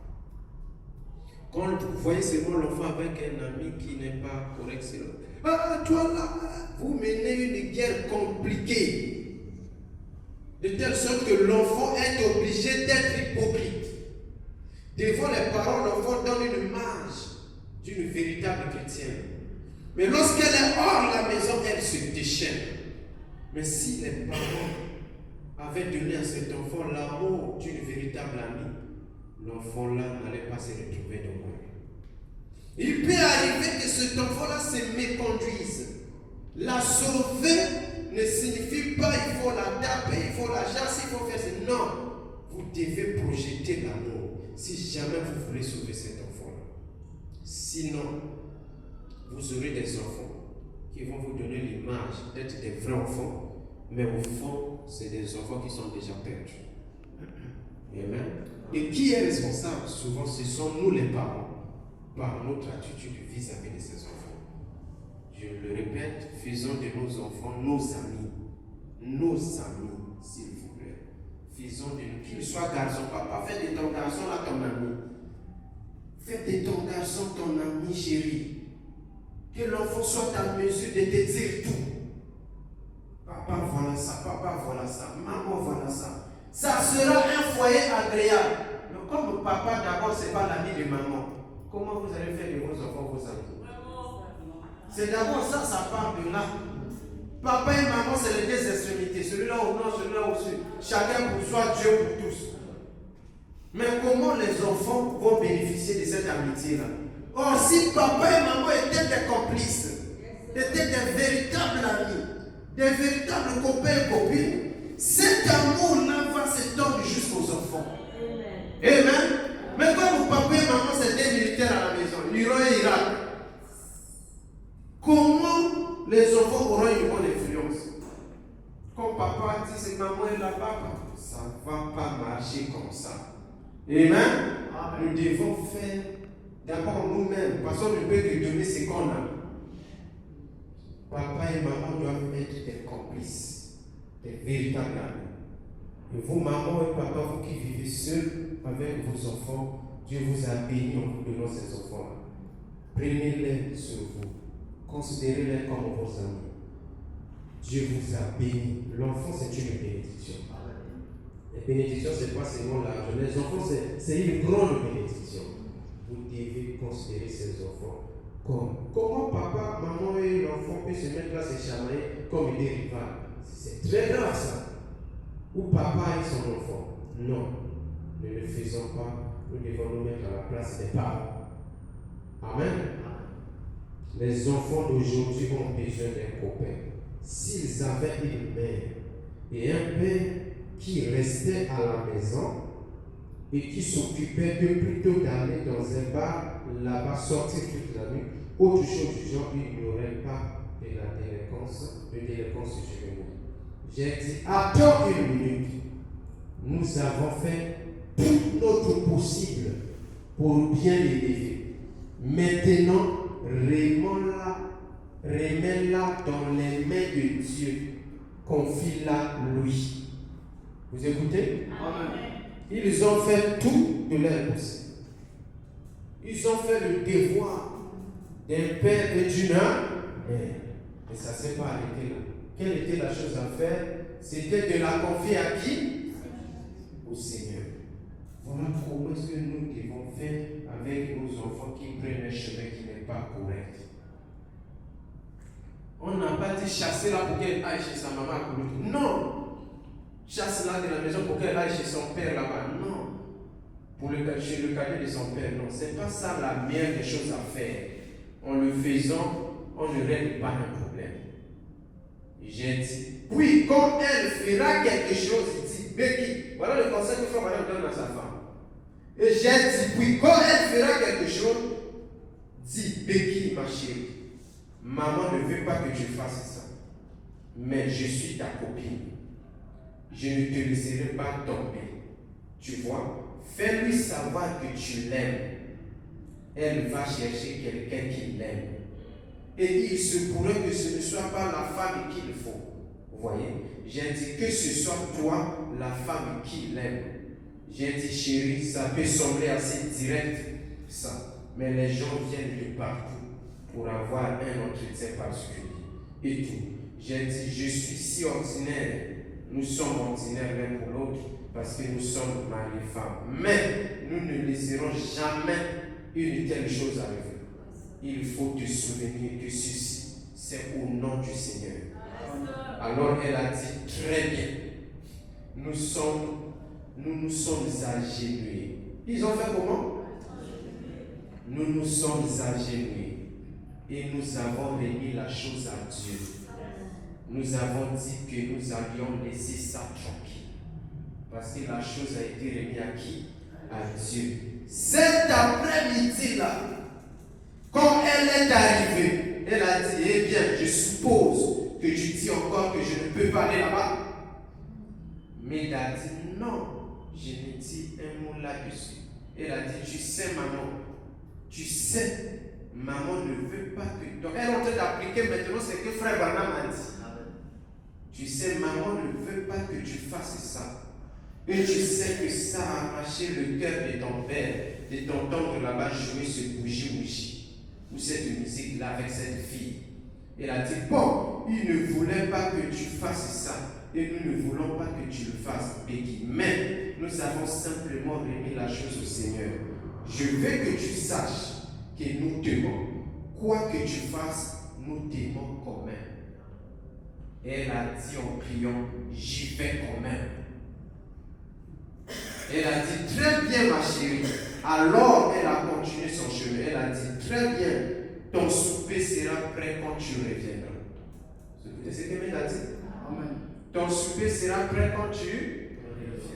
Quand vous voyez seulement l'enfant avec un ami qui n'est pas correct, c'est là. Ah, toi là, vous menez une guerre compliquée. De telle sorte que l'enfant est obligé d'être hypocrite. Devant les parents, l'enfant donne une image d'une véritable chrétienne. Mais lorsqu'elle est hors la maison, elle se déchaîne. Mais si les parents avaient donné à cet enfant l'amour d'une véritable amie, l'enfant là n'allait pas se retrouver de moi. Il peut arriver que cet enfant-là se méconduise. La sauver ne signifie pas il faut la taper, il faut la chasser, il faut faire ça. Non, vous devez projeter l'amour si jamais vous voulez sauver cet enfant-là. Sinon, vous aurez des enfants qui vont vous donner l'image d'être des vrais enfants, mais au fond, c'est des enfants qui sont déjà perdus. Amen. Et qui est responsable? Souvent, ce sont nous les parents, par notre attitude vis-à-vis de ces enfants. Je le répète, faisons de nos enfants nos amis. Nos amis, s'il vous plaît. Faisons de nous, qu'il soit garçon, papa. Fais de ton garçon là ton ami. Fais de ton garçon ton ami chéri. Que l'enfant soit en mesure de te dire tout. Papa, voilà ça. Papa, voilà ça. Maman, voilà ça. Ça sera un foyer agréable. Mais comme papa, d'abord, ce n'est pas l'ami de maman, comment vous allez faire de vos enfants vos amis? C'est d'abord ça, ça part de là. Papa et maman, c'est les deux extrémités. Celui-là au nord, celui-là au sud. Chacun pour soi, Dieu pour tous. Mais comment les enfants vont bénéficier de cette amitié-là? Or, si papa et maman étaient des complices, étaient des véritables amis, des véritables copains et copines, cet amour-là va s'étendre jusqu'aux enfants. Amen. Mais comme papa et maman, c'est des militaires à la maison, l'Iran et Irak, comment les enfants auront une bonne influence? Quand papa dit c'est maman et là-bas, ça ne va pas marcher comme ça. Amen. Nous devons faire d'abord nous-mêmes, parce qu'on ne peut que donner ce qu'on a. Papa et maman doivent être des complices, des véritables amis. Et vous, maman et papa, vous qui vivez seuls avec vos enfants, Dieu vous a béni en vous donnant ces enfants-là. Prenez-les sur vous. Considérez-les comme vos amis. Dieu vous a béni. L'enfant, c'est une bénédiction. La bénédiction, ce n'est pas seulement l'argent. Les enfants, c'est une grande bénédiction. Vous devez considérer ces enfants comme. Comment papa, maman et l'enfant peuvent se mettre là, se chamailler comme des rivales? C'est très grave ça. Ou papa et son enfant. Non, ne le faisons pas. Nous devons nous mettre à la place des parents. Amen. Les enfants d'aujourd'hui ont besoin d'un copain. S'ils avaient une mère et un père qui restait à la maison et qui s'occupait de plutôt d'aller dans un bar, là-bas sortir toute la nuit, autre chose du genre, il n'y aurait pas de la délinquance juvénile. J'ai dit, attends une minute. Nous avons fait tout notre possible pour bien l'élever. Maintenant, remets-la dans les mains de Dieu. Confie-la lui. Vous écoutez? Amen. Ils ont fait tout de leur possible. Ils ont fait le devoir d'un père et d'une mère. Mais ça ne s'est pas arrêté là. Quelle était la chose à faire? C'était de la confier à qui? Au Seigneur. Voilà comment est-ce que nous devons faire avec nos enfants qui prennent un chemin qui n'est pas correct. On n'a pas dit chasser la pour qu'elle aille chez sa maman à Kouloutou. Non. Chasse-la de la maison pour qu'elle aille chez son père là-bas. Non. Chez le cadet de son père. Non. Ce n'est pas ça la meilleure des choses à faire. En le faisant, on ne règle pas un problème. J'ai dit, puis quand elle fera quelque chose, il dit, Becky, voilà le conseil que Frère Madame donne à sa femme. Et j'ai dit, puis quand elle fera quelque chose, dis, Becky, ma chérie, maman ne veut pas que tu fasses ça. Mais je suis ta copine. Je ne te laisserai pas tomber. Tu vois, fais-lui savoir que tu l'aimes. Elle va chercher quelqu'un qui l'aime. Et il se pourrait que ce ne soit pas la femme qu'il faut. Vous voyez? J'ai dit que ce soit toi, la femme qui l'aime. J'ai dit, chérie, ça peut sembler assez direct, ça. Mais les gens viennent de partout pour avoir un entretien particulier. Et tout. J'ai dit, je suis si ordinaire. Nous sommes ordinaires l'un pour l'autre parce que nous sommes mari et femme. Mais nous ne laisserons jamais une telle chose arriver. Il faut te souvenir que ceci, c'est au nom du Seigneur. Alors elle a dit, très bien, nous nous sommes agenouillés. Ils ont fait comment? Nous nous sommes agenouillés et nous avons remis la chose à Dieu. Nous avons dit que nous allions laisser ça tranquille. Parce que la chose a été remise à qui? À Dieu. Cet après-midi-là, Quand elle est arrivée, elle a dit, eh bien, je suppose que tu dis encore que je ne peux pas aller là-bas. Mais il a dit, non, je n'ai dit un mot là-dessus. Elle a dit, tu sais, maman ne veut pas que... Donc, elle est en train d'appliquer maintenant ce que frère Branham a dit. Tu sais, maman ne veut pas que tu fasses ça. Et tu sais que ça a arraché le cœur de ton père, de t'entendre là-bas jouer ce bougie ou cette musique-là avec cette fille. Elle a dit, bon, il ne voulait pas que tu fasses ça. Et nous ne voulons pas que tu le fasses, Becky. Mais nous avons simplement remis la chose au Seigneur. Je veux que tu saches que nous t'aimons. Quoi que tu fasses, nous t'aimons quand même. Elle a dit en priant, j'y vais quand même. Elle a dit, très bien ma chérie. Alors elle a continué son chemin. Elle a dit, très bien, ton souper sera prêt quand tu reviendras. C'est ce qu'elle a dit. Amen. Ton souper sera prêt quand tu reviendras.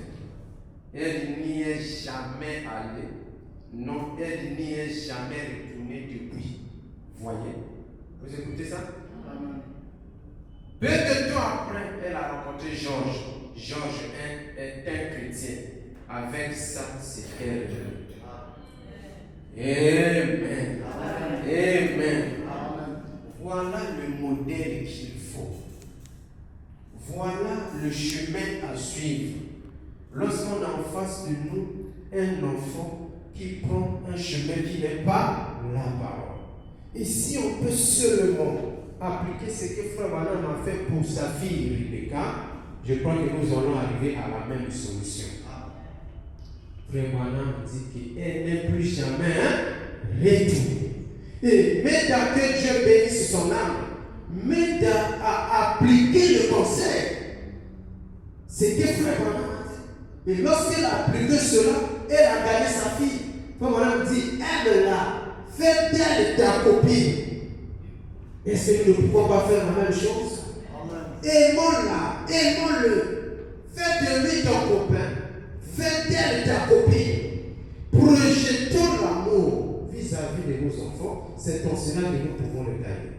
Elle n'y est jamais allée. Non, elle n'y est jamais retournée depuis. Voyez. Vous écoutez ça? Amen. Peu de temps après, elle a rencontré Georges. Georges est un chrétien. Avec ça, c'est elle. Amen. Amen. Voilà le modèle qu'il faut. Voilà le chemin à suivre. Lorsqu'on a en face de nous un enfant qui prend un chemin qui n'est pas la parole. Et si on peut seulement appliquer ce que Frère Branham a fait pour sa fille Rebecca, je crois que nous allons arriver à la même solution. Frère Branham dit qu'elle n'est plus jamais retournée. Et Meda, que Dieu bénisse son âme, Meda a appliqué le conseil. C'était Frère Branham a dit. Et lorsqu'elle a appliqué cela, elle a gagné sa fille. Frère Branham dit, aime-la, fais d'elle ta copine. Est-ce que nous ne pouvons pas faire la même chose? Aimons-la, aimons-le. Fais de lui ton copain. Fais d'elle ta copine. Projetons l'amour vis-à-vis de nos enfants. C'est en cela que nous pouvons le gagner.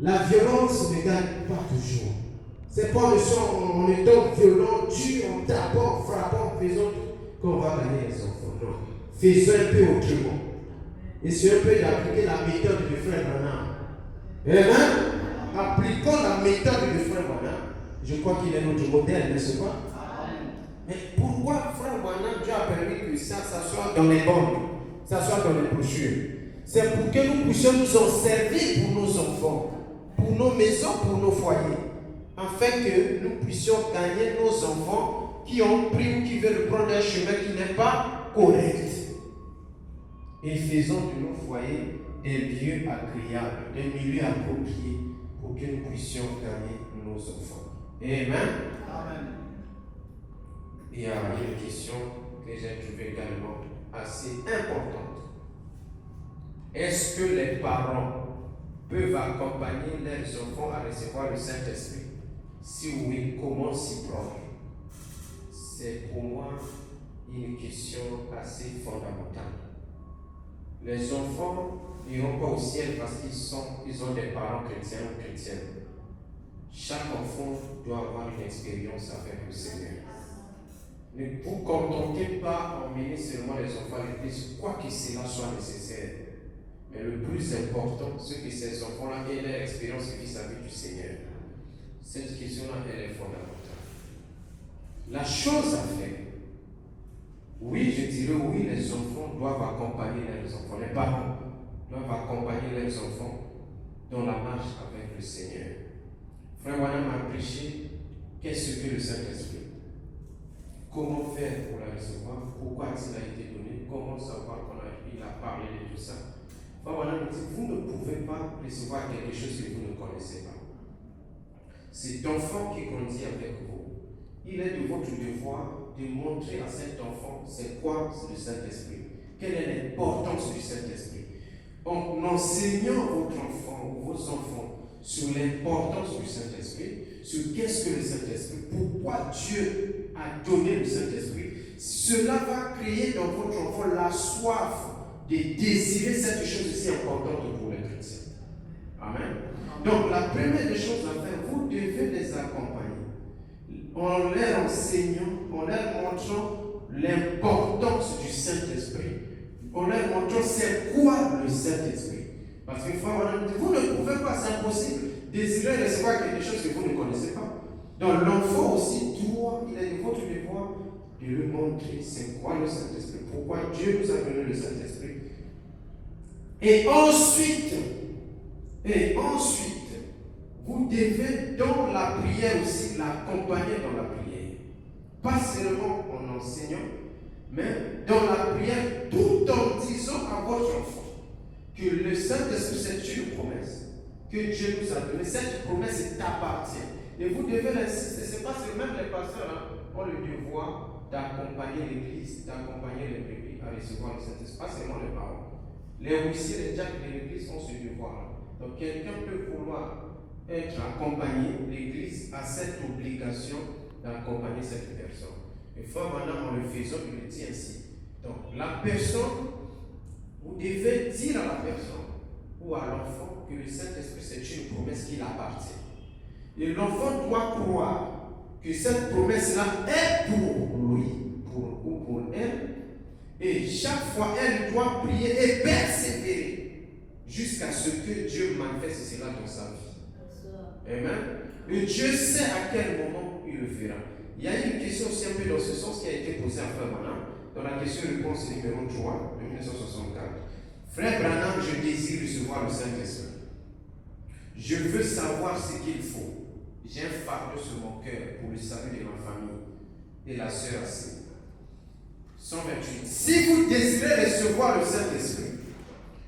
La violence ne gagne pas toujours. C'est pas en étant violent, dur, en tapant, frappant, faisant tout, qu'on va gagner les enfants. Non. Faisons un peu autrement. Et c'est un peu d'appliquer la méthode du frère Branham. Amen. Appliquons la méthode du frère Branham. Je crois qu'il est notre modèle, n'est-ce pas? Mais pourquoi frère Branham, Dieu a permis que ça soit dans les bandes, ça soit dans les brochures? C'est pour que nous puissions nous en servir pour nos enfants, pour nos maisons, pour nos foyers, afin que nous puissions gagner nos enfants qui ont pris ou qui veulent prendre un chemin qui n'est pas correct. Et faisons de nos foyers des lieux agréables, des milieux appropriés pour que nous puissions gagner nos enfants. Amen. Amen. Il y a une question que j'ai trouvée également assez importante. Est-ce que les parents peuvent accompagner leurs enfants à recevoir le Saint-Esprit? Si oui, comment s'y prendre? C'est pour moi une question assez fondamentale. Les enfants n'iront pas au ciel parce qu'ils ont des parents chrétiens ou chrétiennes. Chaque enfant doit avoir une expérience avec le Seigneur. Ne vous contentez pas d'emmener seulement les enfants à l'église, quoi que cela soit nécessaire. Mais le plus important, c'est que ces enfants-là aient leur expérience vis-à-vis du Seigneur. Cette question-là, elle est fondamentale. La chose à faire, oui, je dirais oui, les enfants doivent accompagner leurs enfants. Les parents doivent accompagner leurs enfants dans la marche avec le Seigneur. Frère Branham a prêché, qu'est-ce que le Saint-Esprit? Comment faire pour la recevoir? Pourquoi il a été donné? Comment savoir qu'il a parlé de tout ça? Frère Branham dit, vous ne pouvez pas recevoir quelque chose que vous ne connaissez pas. Cet enfant qui grandit avec vous, il est de votre devoir de montrer à cet enfant c'est quoi le Saint-Esprit, quelle est l'importance du Saint-Esprit. En enseignant votre enfant ou vos enfants sur l'importance du Saint-Esprit, sur qu'est-ce que le Saint-Esprit, pourquoi Dieu a donné le Saint-Esprit, cela va créer dans votre enfant la soif de désirer cette chose si importante pour les chrétiens. Amen. Donc la première des choses à faire, vous devez les accompagner en leur enseignant, en leur montrant l'importance du Saint-Esprit, en leur montrant c'est quoi le Saint-Esprit. Parce que vous ne pouvez pas, c'est impossible, désirer recevoir quelque chose que vous ne connaissez pas. Donc l'enfant aussi doit, il est de votre devoir de lui montrer c'est quoi le Saint-Esprit, pourquoi Dieu nous a donné le Saint-Esprit. Et ensuite, vous devez dans la prière aussi l'accompagner dans la prière. Pas seulement en enseignant, mais dans la prière, tout en disant à votre enfant que le Saint-Esprit c'est une promesse que Dieu nous a donnée. Cette promesse t'appartient. Et vous devez l'insister. Ce n'est pas seulement même les pasteurs ont le devoir d'accompagner l'Église, d'accompagner les brebis à recevoir le Saint-Esprit. Pas seulement les parents. Les huissiers, les diacres de l'Église ont ce devoir. Donc quelqu'un peut vouloir être accompagné, l'Église a cette obligation d'accompagner cette personne. Et fois maintenant, en le faisant, il le dit ainsi. Donc la personne, vous devez dire à la personne ou à l'enfant que le Saint-Esprit c'est une promesse qui l'appartient. Et l'enfant doit croire que cette promesse-là est pour lui, pour elle. Et chaque fois, elle doit prier et persévérer jusqu'à ce que Dieu manifeste cela dans sa vie. Amen. Et Dieu sait à quel moment il le fera. Il y a une question aussi un peu dans ce sens qui a été posée à Frère Branham dans la question-réponse numéro 3 de 1964. Frère Branham, je désire recevoir le Saint-Esprit. Je veux savoir ce qu'il faut. J'ai un fardeau sur mon cœur pour le salut de ma famille et la sœur assise. 128. Si vous désirez recevoir le Saint-Esprit,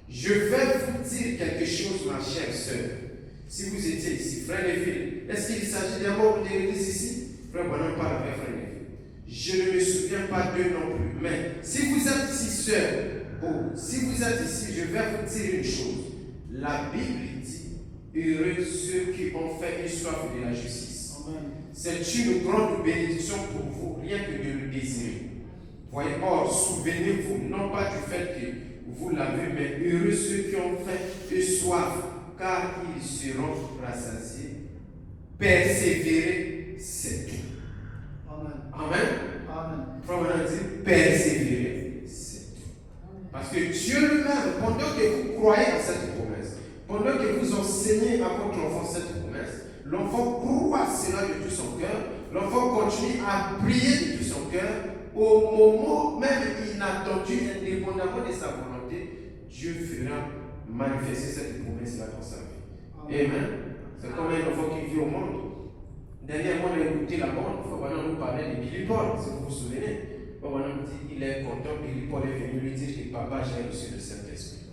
je vais vous dire quelque chose, ma chère sœur. Si vous étiez ici, frère Neville, est-ce qu'il s'agit d'un membre de l'Église ici? Frère Branham parle avec frère Neville. Je ne me souviens pas d'eux non plus. Mais si vous êtes ici, sœur, si vous êtes ici, je vais vous dire une chose. La Bible dit, heureux ceux qui ont fait une soif de la justice. C'est une grande bénédiction pour vous, rien que de le désirer. Voyez, or, souvenez-vous, non pas du fait que vous l'avez, mais heureux ceux qui ont fait une soif, car ils seront rassasiés. Persévérer, c'est tout. Amen. Amen. Amen. Dit persévérer, c'est tout. Parce que Dieu lui-même, pendant que vous croyez à cette promesse, pendant que vous enseignez à votre enfant cette promesse, l'enfant croit cela de tout son cœur, l'enfant continue à prier de tout son cœur, au moment même inattendu, indépendamment de sa volonté, Dieu fera manifester cette promesse-là dans sa vie. Amen. C'est comme un enfant qui vit au monde. Dernièrement, on a écouté la bande. Maintenant, nous parlait de Billy Paul, si vous vous souvenez. Maintenant, nous dit qu'il est content. Billy Paul est venu lui dire que papa, j'ai reçu le Saint-Esprit.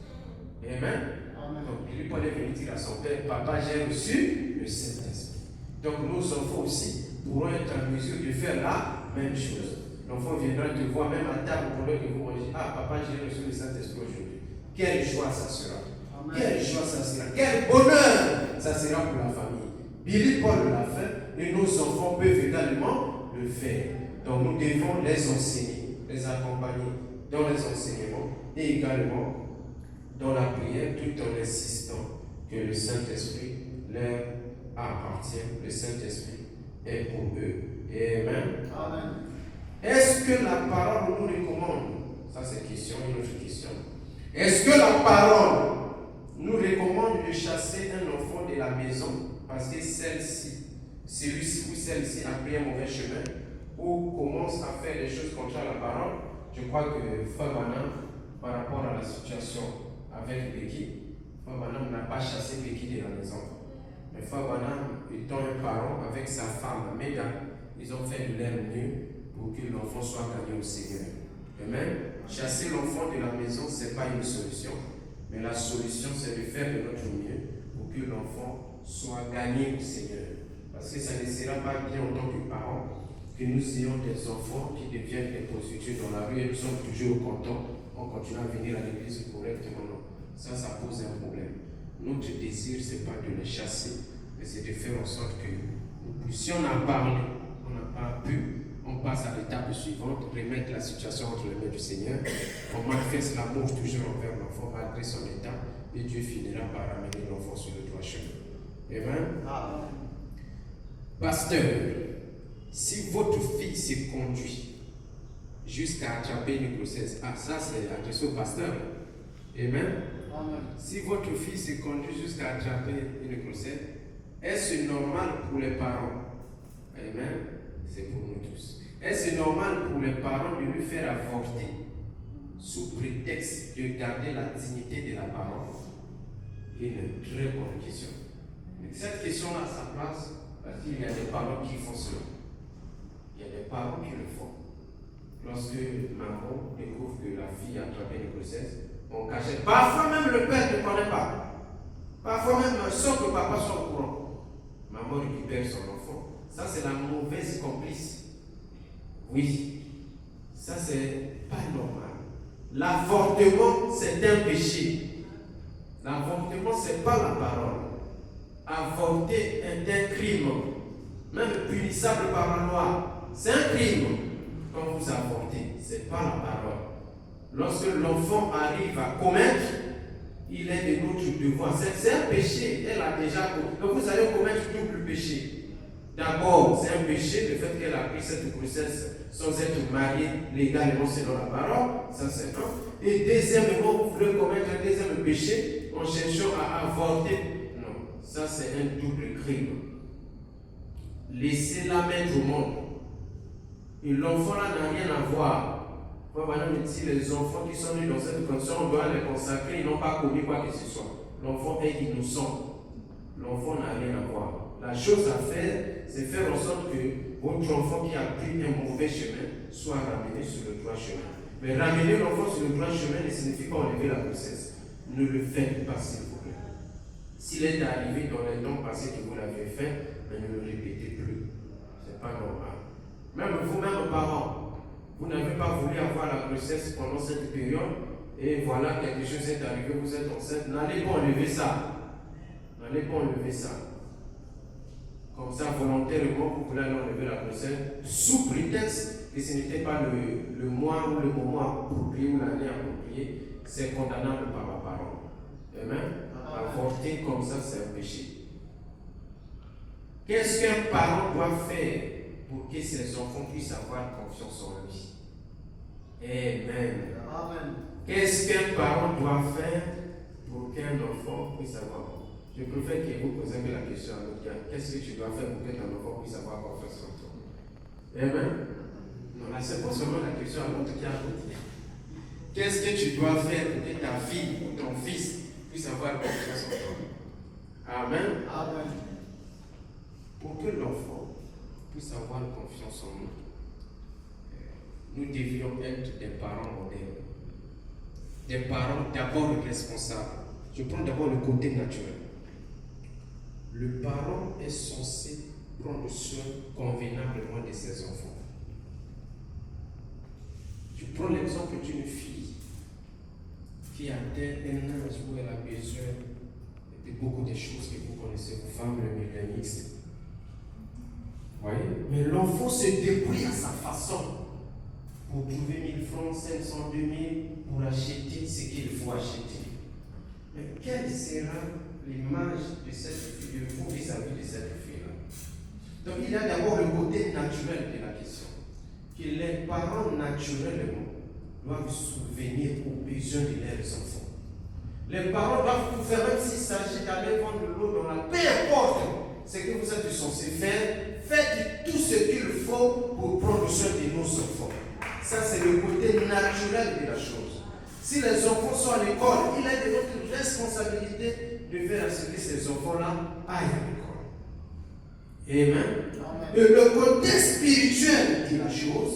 Amen. Donc, Billy Paul est venu dire à son père, papa, j'ai reçu le Saint-Esprit. Donc, nos enfants aussi pourront être en mesure de faire la même chose. L'enfant viendra te voir même à table pendant que vous mangez. Ah, papa, j'ai reçu le Saint-Esprit aujourd'hui. Quelle joie ça sera. Amen. Quelle joie ça sera. Quel bonheur ça sera pour la famille. Billy Paul l'a fait et nos enfants peuvent également le faire. Donc nous devons les enseigner, les accompagner dans les enseignements et également dans la prière tout en insistant que le Saint-Esprit leur appartient. Le Saint-Esprit est pour eux. Amen. Amen. Est-ce que la parole nous recommande? Ça c'est une autre question. Est-ce que la parole nous recommande de chasser un enfant de la maison parce que celui-ci ou celle-ci a pris un mauvais chemin ou commence à faire des choses contraires à la parole? Je crois que Frère Branham, par rapport à la situation avec Becky, Frère Branham n'a pas chassé Becky de la maison. Mais Frère Branham, étant un parent avec sa femme, Meda, ils ont fait de leur mieux pour que l'enfant soit gagné au Seigneur. Amen. Chasser l'enfant de la maison, ce n'est pas une solution. Mais la solution, c'est de faire de notre mieux pour que l'enfant soit gagné au Seigneur. Parce que ça ne sera pas bien en tant que parents que nous ayons des enfants qui deviennent des prostituées dans la rue et nous sommes toujours contents. On continue à venir à l'église correctement. Non. Ça pose un problème. Notre désir, ce n'est pas de les chasser, mais c'est de faire en sorte que nous puissions en parler. On n'a pas pu, on passe à l'étape suivante, remettre la situation entre les mains du Seigneur. On manifeste l'amour toujours envers l'enfant malgré son état, et Dieu finira par ramener l'enfant sur le droit chemin. Amen. Pasteur, si votre fille se conduit jusqu'à attraper une grossesse, ça c'est adressé au pasteur. Amen. Si votre fille se conduit jusqu'à attraper une grossesse, est-ce normal pour les parents? Amen. C'est pour nous tous. Est-ce normal pour les parents de lui faire avorter sous prétexte de garder la dignité de la parole? Une très bonne question. Mais cette question-là a sa place parce qu'il y a des parents qui font cela. Il y a des parents qui le font. Lorsque maman découvre que la fille a attrapé une grossesse, on cachait. Parfois même le père ne connaît pas. Parfois même sans que papa soit au courant. Maman récupère son enfant. Ça c'est la mauvaise complice. Oui. Ça c'est pas normal. L'avortement c'est un péché. L'avortement c'est pas la parole. Avorter est un crime. Même punissable par la loi. C'est un crime. Quand vous avortez, c'est pas la parole. Lorsque l'enfant arrive à commettre, il est de notre devoir. C'est un péché, elle a déjà commis. Donc vous allez commettre double péché. D'abord, c'est un péché le fait qu'elle a pris cette grossesse sans être mariée légalement selon la parole. Ça c'est un. Et deuxièmement, vous voulez commettre un deuxième péché en cherchant à avorter. Non, ça c'est un double crime. Laissez-la mettre au monde. Et l'enfant là n'a rien à voir. Madame me dit, les enfants qui sont nés dans cette condition, on doit les consacrer, ils n'ont pas commis quoi que ce soit. L'enfant est innocent. L'enfant n'a rien à voir. La chose à faire, c'est faire en sorte que votre enfant qui a pris un mauvais chemin soit ramené sur le droit chemin. Mais ramener l'enfant sur le droit chemin ne signifie pas enlever la grossesse. Ne le faites pas, s'il vous plaît. S'il est arrivé dans les temps passés que vous l'avez fait, mais ne le répétez plus. Ce n'est pas normal. Même vous-même, parents, vous n'avez pas voulu avoir la grossesse pendant cette période et voilà, quelque chose est arrivé, vous êtes enceinte. N'allez pas enlever ça. N'allez pas enlever ça. Comme ça, volontairement, vous voulez aller enlever la grossesse sous prétexte que ce n'était pas le mois ou le moment approprié ou l'année appropriée. C'est condamnable par la parole. Amen. Avorter comme ça, c'est un péché. Qu'est-ce qu'un parent doit faire pour que ses enfants puissent avoir confiance en lui? Amen. Amen. Qu'est-ce qu'un parent doit faire pour qu'un enfant puisse avoir? Je préfère que vous posiez la question à l'autre gars. Qu'est-ce que tu dois faire pour que ton enfant puisse avoir confiance en toi? Amen. Non, là, c'est pas seulement la question à l'autre gars. Qu'est-ce que tu dois faire pour que ta fille ou ton fils puisse avoir confiance en toi? Amen. Amen. Pour que l'enfant puisse avoir confiance en nous, nous devions être des parents modèles. Des parents d'abord responsables. Je prends d'abord le côté naturel. Le parent est censé prendre soin convenablement de ses enfants. Je prends l'exemple d'une fille qui atteint un âge où elle a besoin de beaucoup de choses que vous connaissez, vos femmes, le milieu mixte. Voyez? Mais l'enfant se débrouille à sa façon pour trouver 1000 francs, 500, 2000 pour acheter ce qu'il faut acheter. Mais quelle sera l'image de cette fille, de vous vis-à-vis de cette fille-là? Donc il y a d'abord le côté naturel de la question. Que les parents naturellement doivent souvenir aux besoins de leurs enfants. Les parents doivent tout faire, même s'il s'agit d'aller vendre de l'eau dans la... Peu importe ce que vous êtes censé faire, faites tout ce qu'il faut pour prendre soin de nos enfants. Ça, c'est le côté naturel de la chose. Si les enfants sont à l'école, il est de notre responsabilité de faire en sorte que ces enfants-là aillent à l'école. Amen. Et le côté spirituel de la chose,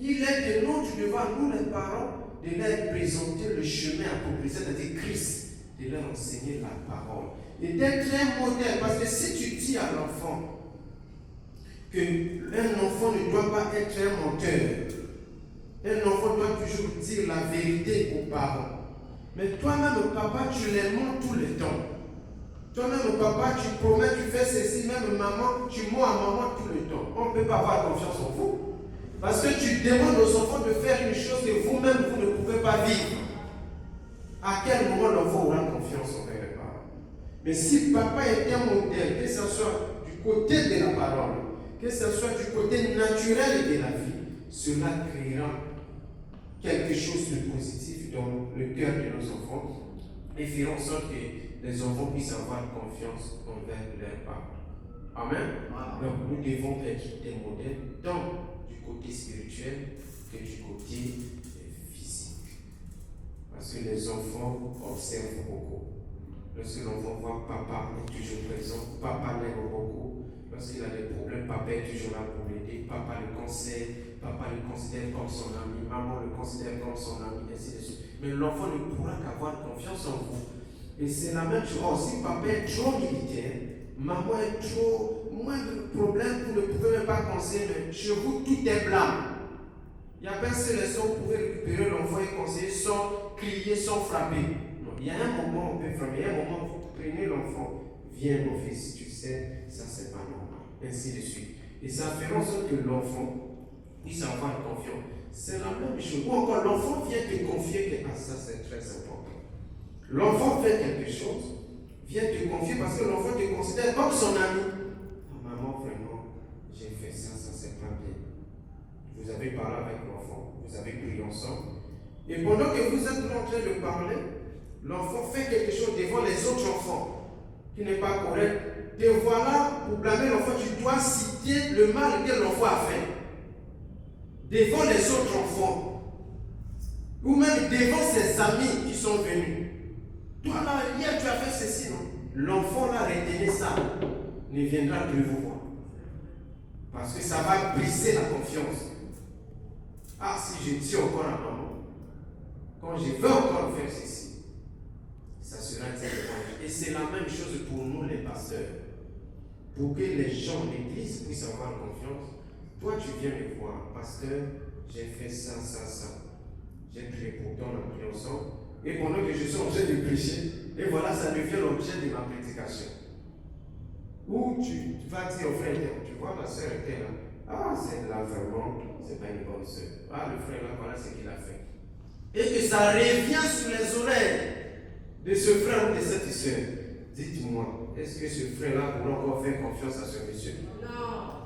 il est de notre devoir, nous les parents, de leur présenter le chemin approprié, c'est-à-dire Christ, de leur enseigner la parole. Et d'être un modèle, parce que si tu dis à l'enfant qu'un enfant ne doit pas être un menteur, un enfant doit toujours dire la vérité aux parents. Mais toi-même, papa, tu les mens tout le temps. Toi-même, papa, tu promets, tu fais ceci, même maman, tu mens à maman tout le temps. On ne peut pas avoir confiance en vous. Parce que tu demandes aux enfants de faire une chose que vous-même, vous ne pouvez pas vivre. À quel moment l'enfant aura confiance envers les parents? Mais si papa est un modèle, que ce soit du côté de la parole, que ce soit du côté naturel de la vie, cela créera quelque chose de positif dans le cœur de nos enfants et fera en sorte que les enfants puissent avoir confiance envers leurs parents. Amen. Donc nous devons être des modèles tant du côté spirituel que du côté physique. Parce que les enfants observent beaucoup. Lorsque l'enfant voit papa est toujours présent, papa l'aime beaucoup. Lorsqu'il a des problèmes, papa est toujours là pour l'aider. Papa le conseille, papa le considère comme son ami, maman le considère comme son ami, ainsi de suite. Mais l'enfant ne pourra qu'avoir confiance en vous. Et c'est la même chose. Oh, si papa est trop militaire, maman est trop, moins de problèmes, vous ne pouvez même pas conseiller, mais chez vous tout est blanc. Il n'y a pas seul instant où vous pouvez récupérer l'enfant et conseiller sans crier, sans frapper. Non, il y a un moment où on peut frapper, il y a un moment où vous prenez l'enfant, viens mon fils, tu sais, ça c'est pas normal, ainsi de suite. Et ça fait en sorte que l'enfant puisse avoir confiance. C'est la même chose. Ou encore l'enfant vient te confier que ça c'est très important. L'enfant fait quelque chose, vient te confier parce que l'enfant te considère comme son ami. Ah, maman, vraiment, j'ai fait ça, ça c'est pas bien. Vous avez parlé avec l'enfant, vous avez prié ensemble. Et pendant que vous êtes en train de parler, l'enfant fait quelque chose devant les autres enfants qui n'est pas correct. Te voilà pour blâmer l'enfant, tu dois citer le mal que l'enfant a fait. Devant les autres enfants. Ou même devant ses amis qui sont venus. Toi là, hier tu as fait ceci, non? L'enfant là, retenez ça, ne viendra plus vous voir. Parce que ça va briser la confiance. Ah, si je dis encore à maman, quand je veux encore faire ceci, ça sera différent. Et c'est la même chose pour nous les pasteurs. Pour que les gens de l'église puissent avoir confiance, toi tu viens me voir, pasteur, j'ai fait ça, ça, ça. J'ai prié pour toi, on a prié ensemble. Et pendant que je suis en train de prêcher, et voilà, ça devient l'objet de ma prédication. Ou tu vas dire au frère, tu vois, ma soeur était là. Ah, c'est là vraiment, c'est pas une bonne soeur. Ah, le frère là, voilà ce qu'il a fait. Et que ça revient sur les oreilles de ce frère ou de cette soeur. Dites-moi, est-ce que ce frère-là pourra encore faire confiance à ce monsieur? Non.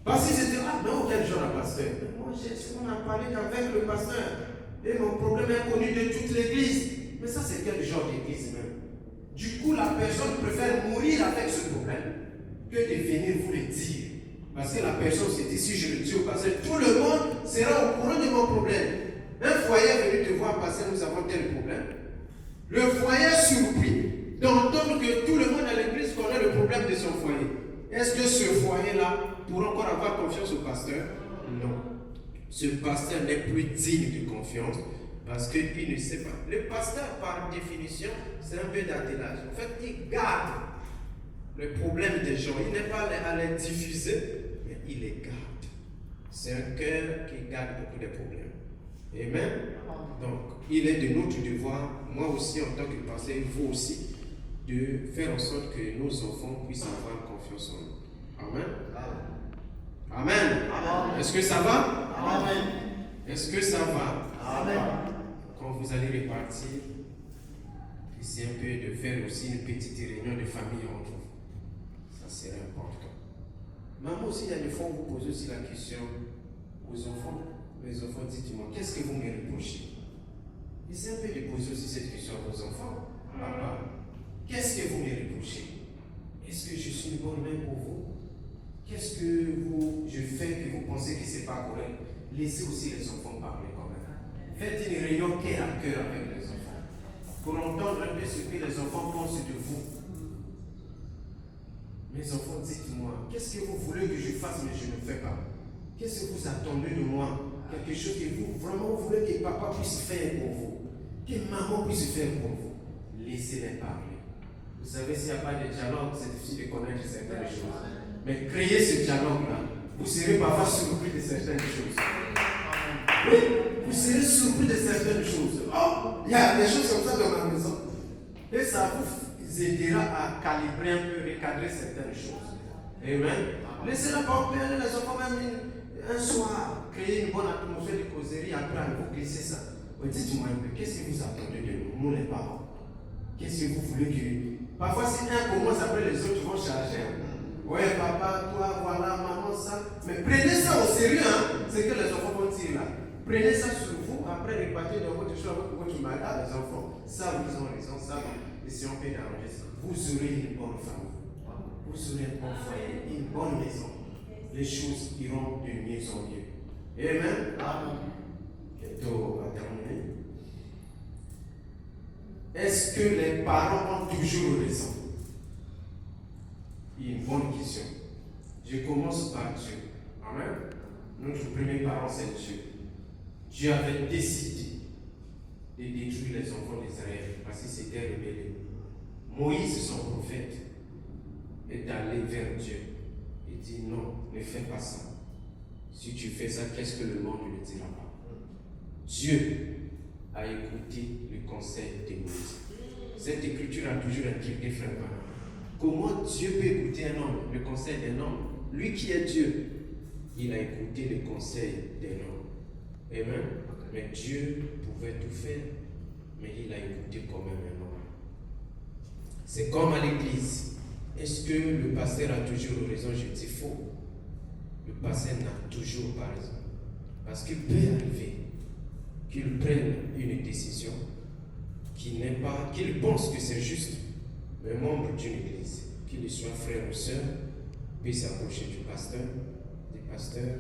Parce que c'était là, non, quel genre de pasteur? Moi, on a parlé qu'avec le pasteur. Et mon problème est connu de toute l'église. Mais ça, c'est quel genre d'église même? Du coup, la personne préfère mourir avec ce problème que de venir vous le dire. Parce que la personne s'est dit, si je le dis au pasteur, tout le monde sera au courant de mon problème. Un foyer est venu te voir passer, nous avons tel problème. Le foyer est surpris d'entendre que tout le monde à l'église connaît le problème de son foyer. Est-ce que ce foyer-là pourra encore avoir confiance au pasteur? Non. Ce pasteur n'est plus digne de confiance parce qu'il ne sait pas. Le pasteur, par définition, c'est un peu d'attelage. En fait, il garde le problème des gens. Il n'est pas à les diffuser, mais il les garde. C'est un cœur qui garde beaucoup de problèmes. Amen. Donc, il est de notre devoir, moi aussi en tant que pasteur, vous aussi, de faire en sorte que nos enfants puissent avoir confiance en nous. Amen. Amen. Amen. Est-ce que ça va? Amen. Est-ce que ça va? Amen. Quand vous allez repartir, essayez un peu de faire aussi une petite réunion de famille entre vous. Ça serait important. Maman aussi, il y a des fois où vous posez aussi la question aux enfants. Les enfants, dites-moi, qu'est-ce que vous me reprochez? Essayez un peu de poser aussi cette question à vos enfants. Papa, qu'est-ce que vous me reprochez? Est-ce que je suis une bonne mère pour vous? Qu'est-ce que je fais que vous pensez que ce n'est pas correct? Laissez aussi les enfants parler quand même. Faites une réunion cœur à cœur avec les enfants. Pour entendre un peu ce que les enfants pensent de vous. Mes enfants, dites-moi, qu'est-ce que vous voulez que je fasse mais je ne fais pas? Qu'est-ce que vous attendez de moi? Quelque chose que vous vraiment voulez que papa puisse faire pour vous. Que maman puisse faire pour vous. Laissez-les parler. Vous savez, s'il n'y a pas de dialogue, c'est difficile de connaître certaines choses. Mais créez ce dialogue-là. Vous serez parfois surpris de certaines choses. Oui, vous serez surpris de certaines choses. Oh, il y a des choses comme ça dans ma maison. Et ça vous aidera à calibrer un peu, recadrer certaines choses. Amen. Laissez-la parler, les enfants même Un soir, créer une bonne atmosphère de causerie, après vous glissez ça. Dites-moi un peu, qu'est-ce que vous attendez de nous, nous les parents? Qu'est-ce que vous voulez que... Parfois, si un commence, après les autres vont charger. Ouais, papa, toi, voilà, maman, ça. Mais prenez ça au sérieux, hein, c'est que les enfants vont dire là. Prenez ça sur vous, après répartir dans votre choix, votre mari à les enfants. Ça, ils ont raison, ça, et si on peut arranger ça, vous aurez une bonne famille. Vous aurez un bon foyer, une bonne maison. Les choses iront de mieux en mieux. Amen. Amen. Bientôt à terminer. Est-ce que les parents ont toujours raison? Une bonne question. Je commence par Dieu. Amen. Notre premier parent, c'est Dieu. Dieu avait décidé de détruire les enfants d'Israël parce qu'ils s'étaient rebellés. Moïse, son prophète, est allé vers Dieu et dit non, ne fais pas ça. Si tu fais ça, qu'est-ce que le monde ne dira pas? Dieu a écouté le conseil de Moïse. Cette écriture a toujours intrigué frère Branham. Comment Dieu peut écouter un homme, le conseil d'un homme? Lui qui est Dieu, il a écouté le conseil d'un homme. Amen. Mais Dieu pouvait tout faire, mais il a écouté quand même un homme. C'est comme à l'église. Est-ce que le pasteur a toujours raison? Je dis faux. Le pasteur n'a toujours pas raison. Parce qu'il peut arriver qu'il prenne une décision qu'il pense que c'est juste. Mais membre d'une église, qu'il soit frère ou soeur, peut s'approcher du pasteur.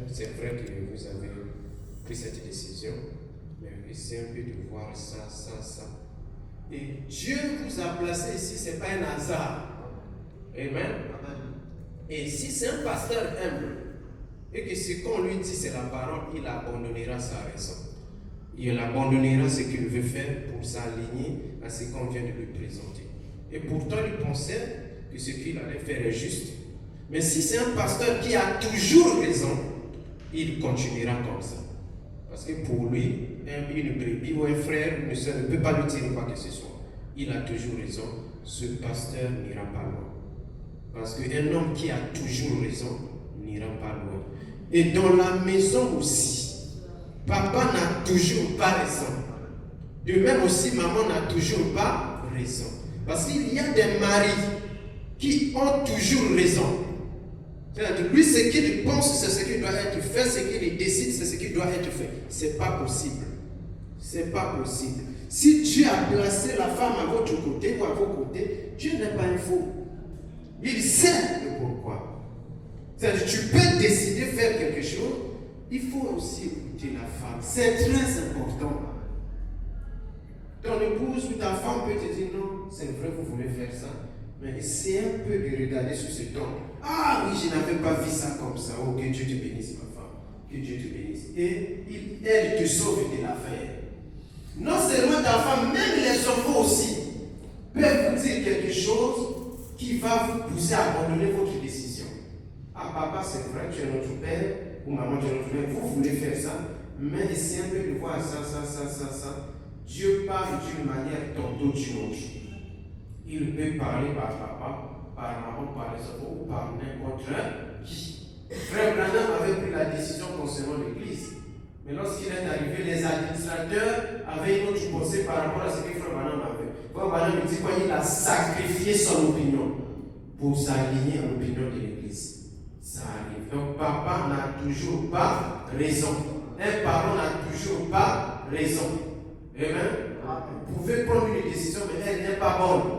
C'est vrai que vous avez pris cette décision, mais essayez un peu de voir ça. Et Dieu vous a placé ici, ce n'est pas un hasard. Amen. Et si c'est un pasteur humble, et que ce qu'on lui dit c'est la parole, il abandonnera sa raison. Il abandonnera ce qu'il veut faire pour s'aligner à ce qu'on vient de lui présenter. Et pourtant, il pensait que ce qu'il allait faire est juste. Mais si c'est un pasteur qui a toujours raison, il continuera comme ça. Parce que pour lui, une brebis ou un frère, une soeur ne peut pas lui dire quoi que ce soit. Il a toujours raison. Ce pasteur n'ira pas loin. Parce qu'un homme qui a toujours raison n'ira pas loin. Et dans la maison aussi, papa n'a toujours pas raison. De même aussi, maman n'a toujours pas raison. Parce qu'il y a des maris qui ont toujours raison. C'est-à-dire, lui, ce qu'il pense, c'est ce qui doit être fait, ce qu'il décide, c'est ce qui doit être fait. C'est pas possible. C'est pas possible. Si Dieu a placé la femme à votre côté ou à vos côtés, Dieu n'est pas un fou. Il sait le pourquoi. C'est-à-dire, tu peux décider de faire quelque chose, il faut aussi écouter la femme. C'est très important. Ton épouse ou ta femme peut te dire non, c'est vrai, vous voulez faire ça, mais essayez un peu de regarder sur ce ton. Ah oui, je n'avais pas vu ça comme ça. Oh, que Dieu te bénisse, ma femme. Que Dieu te bénisse. Et elle te sauve de l'affaire. Non seulement ta femme, même les enfants aussi peuvent vous dire quelque chose qui va vous pousser à abandonner votre décision. Ah, papa, c'est vrai, tu es notre père, ou maman, tu es notre mère, vous voulez faire ça, mais essayez un peu de voir ça. Dieu parle d'une manière tantôt d'une autre. Il peut parler par papa, par maman, par les enfants ou par n'importe qui. Frère Branham avait pris la décision concernant l'église. Mais lorsqu'il est arrivé, les administrateurs avaient une autre pensée par rapport à ce que Frère Branham avait. Frère Branham dit quoi? Il a sacrifié son opinion pour s'aligner à l'opinion de l'église. Ça arrive. Donc papa n'a toujours pas raison. Un parent n'a toujours pas raison. Amen. Vous pouvez prendre une décision, mais elle n'est pas bonne.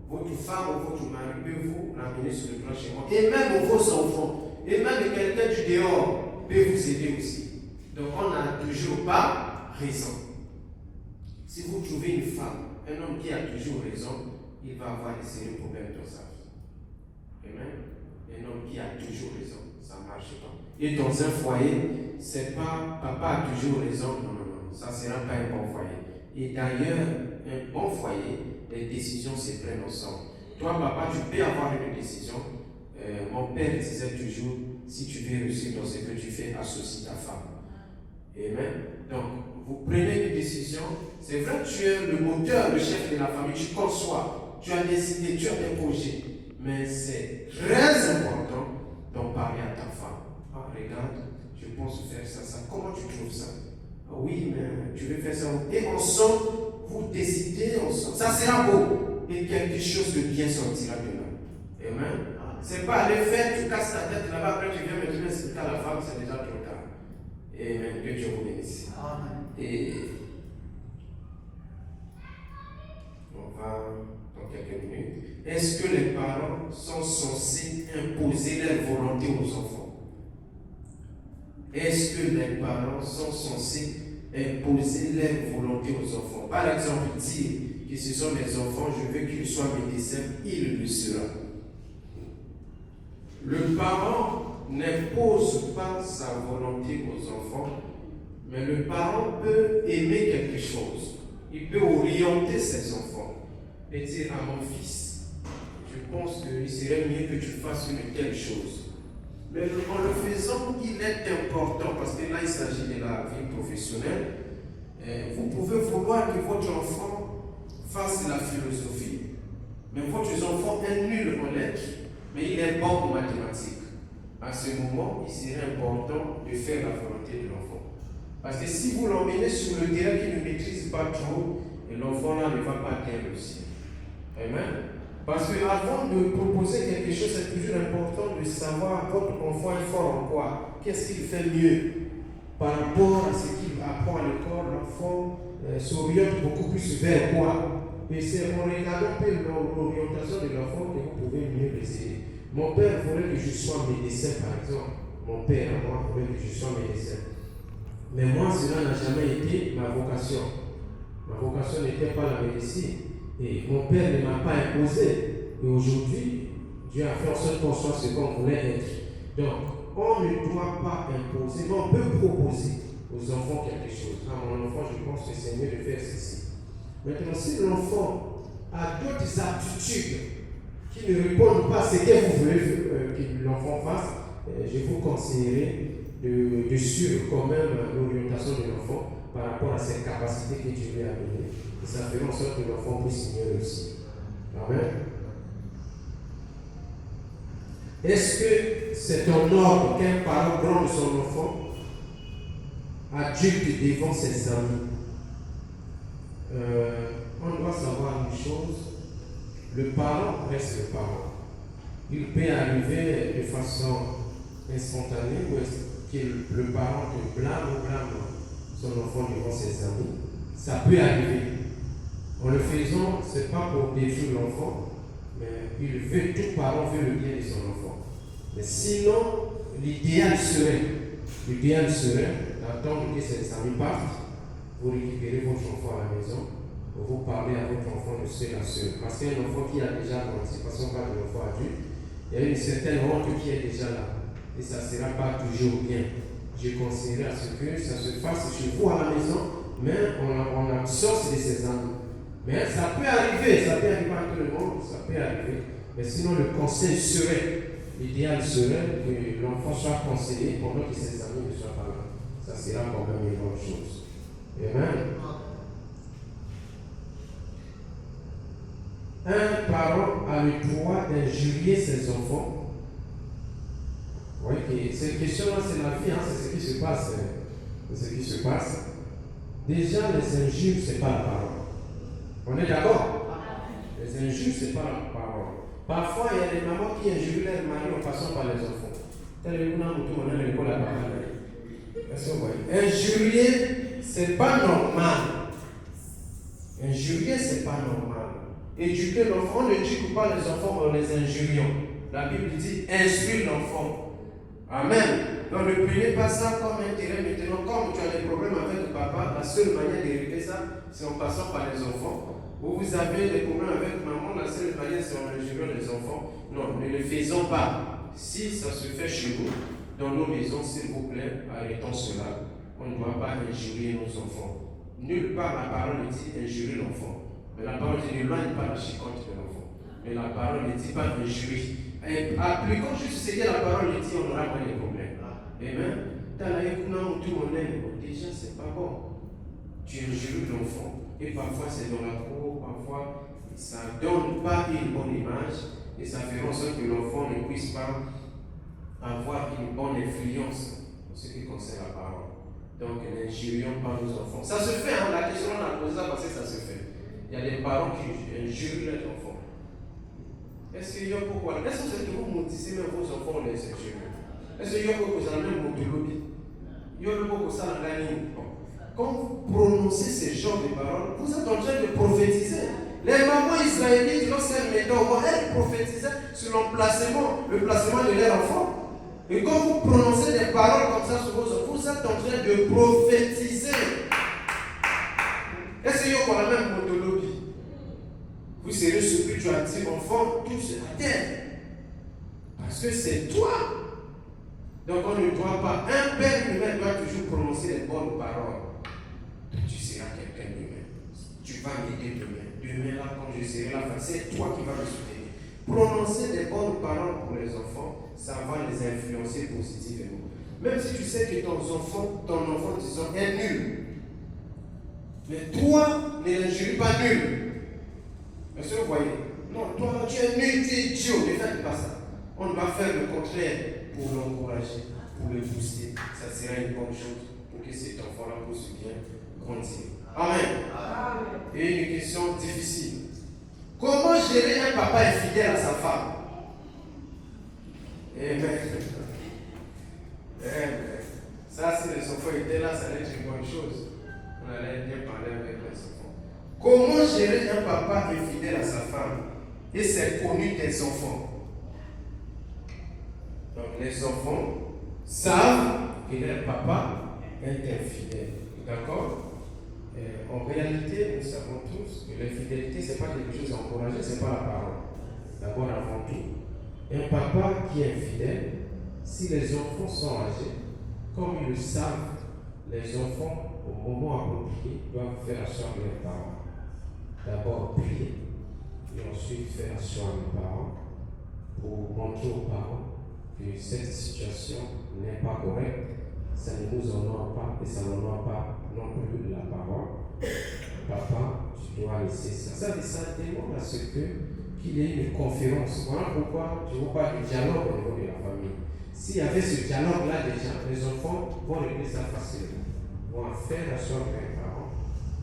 Votre femme ou votre mari peut vous ramener sur le plan chemin. Et même vos enfants, et même quelqu'un du dehors peut vous aider aussi. Donc on n'a toujours pas raison. Si vous trouvez une femme, un homme qui a toujours raison, il va avoir des sérieux problèmes dans sa vie. Amen. Un homme qui a toujours raison, ça ne marche pas. Et dans un foyer, c'est pas papa a toujours raison, non. Ça ne sera pas un bon foyer. Et d'ailleurs, un bon foyer, les décisions se prennent ensemble. Toi, papa, tu peux avoir une décision. Mon père disait toujours, si tu veux réussir dans ce que tu fais, associe ta femme. Amen. Donc, vous prenez une décision. C'est vrai que tu es le moteur, le chef de la famille, tu conçois, tu as décidé, tu as des projets. Mais c'est très important d'en parler à ta femme. Ah, regarde, je pense faire ça. Comment tu trouves ça? Ah oui, mais tu veux faire ça. Et ensemble, vous décidez ensemble. Ça sera beau. Et quelque chose de bien sortira de là. Amen. C'est pas aller faire, tu casses ta tête là-bas, après tu viens maintenant expliquer à la femme, c'est déjà trop tard. Amen. Que Dieu vous bénisse. Amen. Et on va dans quelques minutes. Est-ce que les parents sont censés imposer leur volonté aux enfants? Est-ce que les parents sont censés imposer leur volonté aux enfants? Par exemple, dire que ce sont mes enfants, je veux qu'ils soient médecins, il le sera. Le parent n'impose pas sa volonté aux enfants, mais le parent peut aimer quelque chose. Il peut orienter ses enfants et dire à mon fils, je pense qu'il serait mieux que tu fasses une telle chose. Mais en le faisant, il est important, parce que là il s'agit de la vie professionnelle. Vous pouvez vouloir que votre enfant fasse la philosophie, mais votre enfant est nul en lettres, mais il est bon en mathématiques. À ce moment, il serait important de faire la volonté de l'enfant. Parce que si vous l'emmenez sur le terrain qu'il ne maîtrise pas trop, l'enfant là ne va pas bien aussi. Amen. Parce qu'avant de proposer quelque chose, c'est toujours important de savoir votre enfant est fort en quoi. Qu'est-ce qu'il fait mieux par rapport à ce qu'il apprend à l'école. L'enfant s'oriente beaucoup plus vers quoi. Et c'est en regardant un peu l'orientation de l'enfant que vous pouvez mieux les aider. Mon père voulait que je sois médecin, par exemple. Mon père, moi, voulait que je sois médecin. Mais moi, cela n'a jamais été ma vocation. Ma vocation n'était pas la médecine. Et mon père ne m'a pas imposé. Et aujourd'hui, Dieu a fait en sorte qu'on soit ce qu'on voulait être. Donc, on ne doit pas imposer, mais on peut proposer aux enfants quelque chose. À mon enfant, je pense que c'est mieux de faire ceci. Maintenant, si l'enfant a d'autres aptitudes qui ne répondent pas à ce que vous voulez que l'enfant fasse, je vous conseillerais de suivre quand même l'orientation de l'enfant par rapport à ses capacités que Dieu lui a données. Et ça fait en sorte que l'enfant puisse mieux réussir. Amen. Est-ce que c'est un ordre qu'un parent grande son enfant adulte devant ses amis? On doit savoir une chose, le parent reste le parent. Il peut arriver de façon instantanée où est-ce que le parent te blâme ou blâme son enfant devant ses amis. Ça peut arriver. En le faisant, ce n'est pas pour détruire l'enfant, mais tout parent veut le bien de son enfant. Mais sinon, l'idéal serait d'attendre que ses amis partent, vous récupérez votre enfant à la maison, vous parlez à votre enfant de seul à seul. Parce qu'un enfant qui a déjà grandi, parce qu'on parle de l'enfant adulte, il y a une certaine honte qui est déjà là. Et ça ne sera pas toujours bien. Je conseillerais à ce que ça se fasse chez vous à la maison, mais on absorbe de ses amis. Mais ça peut arriver à tout le monde, ça peut arriver. Mais sinon, le conseil serait, l'idéal serait que l'enfant soit conseillé pendant que ses amis ne soient pas là. Ça sera quand même une bonne chose. Amen. Un parent a le droit d'injurier ses enfants. Oui, cette question-là, c'est la vie, c'est ce qui se passe. C'est ce qui se passe. Déjà, les injures, ce n'est pas la parole. On est d'accord? Les injures, ce n'est pas la parole. Parfois, il y a des mamans qui injurent leur mari en passant par les enfants. Injurier, ce n'est pas normal. Injurier, ce n'est pas normal. Éduquer l'enfant, on n'éduque pas les enfants en les injuriant. La Bible dit instruire l'enfant. Amen. Donc ne prenez pas ça comme intérêt maintenant. Comme tu as des problèmes avec ton papa, la seule manière de régler ça, c'est en passant par les enfants. Ou vous avez des problèmes avec maman, la seule manière, c'est en injuriant les enfants. Non, ne le faisons pas. Si ça se fait chez vous, dans nos maisons, s'il vous plaît, arrêtons cela. On ne doit pas injurier nos enfants. Nulle part la parole ne dit injurier l'enfant. Mais la parole dit n'éloigne pas la chicotte de l'enfant. Mais la parole ne dit pas injurier. Et appliquons juste ce que la parole dit, on aura moins de problèmes. Amen. Déjà, c'est pas bon. Tu injures l'enfant. Et parfois, c'est dans la cour, parfois, ça ne donne pas une bonne image. Et ça fait en sorte que l'enfant ne puisse pas avoir une bonne influence en ce qui concerne la parole. Donc, n'injurions pas nos enfants. Ça se fait, hein, la question on a posé ça parce que ça se fait. Il y a des parents qui injurient leurs enfants. Est-ce qu'il y a pourquoi? Est-ce que vous maudissez même vos enfants les injures? Est-ce qu'il y a pourquoi vous en avez monté? Il y a pourquoi ça en gagne? Quand vous prononcez ce genre de paroles, vous êtes en train de prophétiser. Les mamans israélites, lorsqu'elles mettaient au moins, elles prophétisaient sur le placement de leur enfant. Et quand vous prononcez des paroles comme ça sur vos enfants, vous êtes en train de prophétiser. Est-ce qu'il y a la même montologie? Vous serez surpris, tu as dit, enfant, touche la terre. Parce que c'est toi. Donc on ne doit pas, un père humain doit toujours prononcer les bonnes paroles. Tu seras quelqu'un d'humain. Tu vas m'aider demain. Demain, là, quand je serai là, c'est toi qui vas me soutenir. Prononcer des bonnes paroles pour les enfants, ça va les influencer positivement. Même si tu sais que ton enfant, disons, est nul. Mais toi, ne l'injurie pas nul. Est-ce que vous voyez? Non, toi, tu es nul, tu es idiot. Ne faites pas ça. On doit faire le contraire pour l'encourager, pour le booster. Ça sera une bonne chose pour que cet enfant-là puisse bien grandir. Amen. Amen. Et une question difficile. Comment gérer un papa infidèle à sa femme? Amen. Ça, si les enfants étaient là, ça allait être une bonne chose. On allait bien parler avec les enfants. Comment gérer un papa infidèle à sa femme? Et c'est connu des enfants. Donc les enfants savent que leur papa est infidèle. D'accord? En réalité, nous savons tous que l'infidélité, ce n'est pas quelque chose à encourager, ce n'est pas la parole. D'abord, avant tout. Un papa qui est infidèle, si les enfants sont âgés, comme ils le savent, les enfants, au moment approprié, doivent faire asseoir leurs parents. D'abord prier, et ensuite faire asseoir les parents pour montrer aux parents que cette situation n'est pas correcte, ça ne nous honore pas et ça n'honore pas non plus la parole. Papa, tu dois laisser ça. Ça demande à ce qu'il y ait une conférence. Voilà pourquoi je vous parle du dialogue au niveau de la famille. S'il y avait ce dialogue-là déjà, les enfants vont régler ça facilement. Vont faire asseoir leurs parents,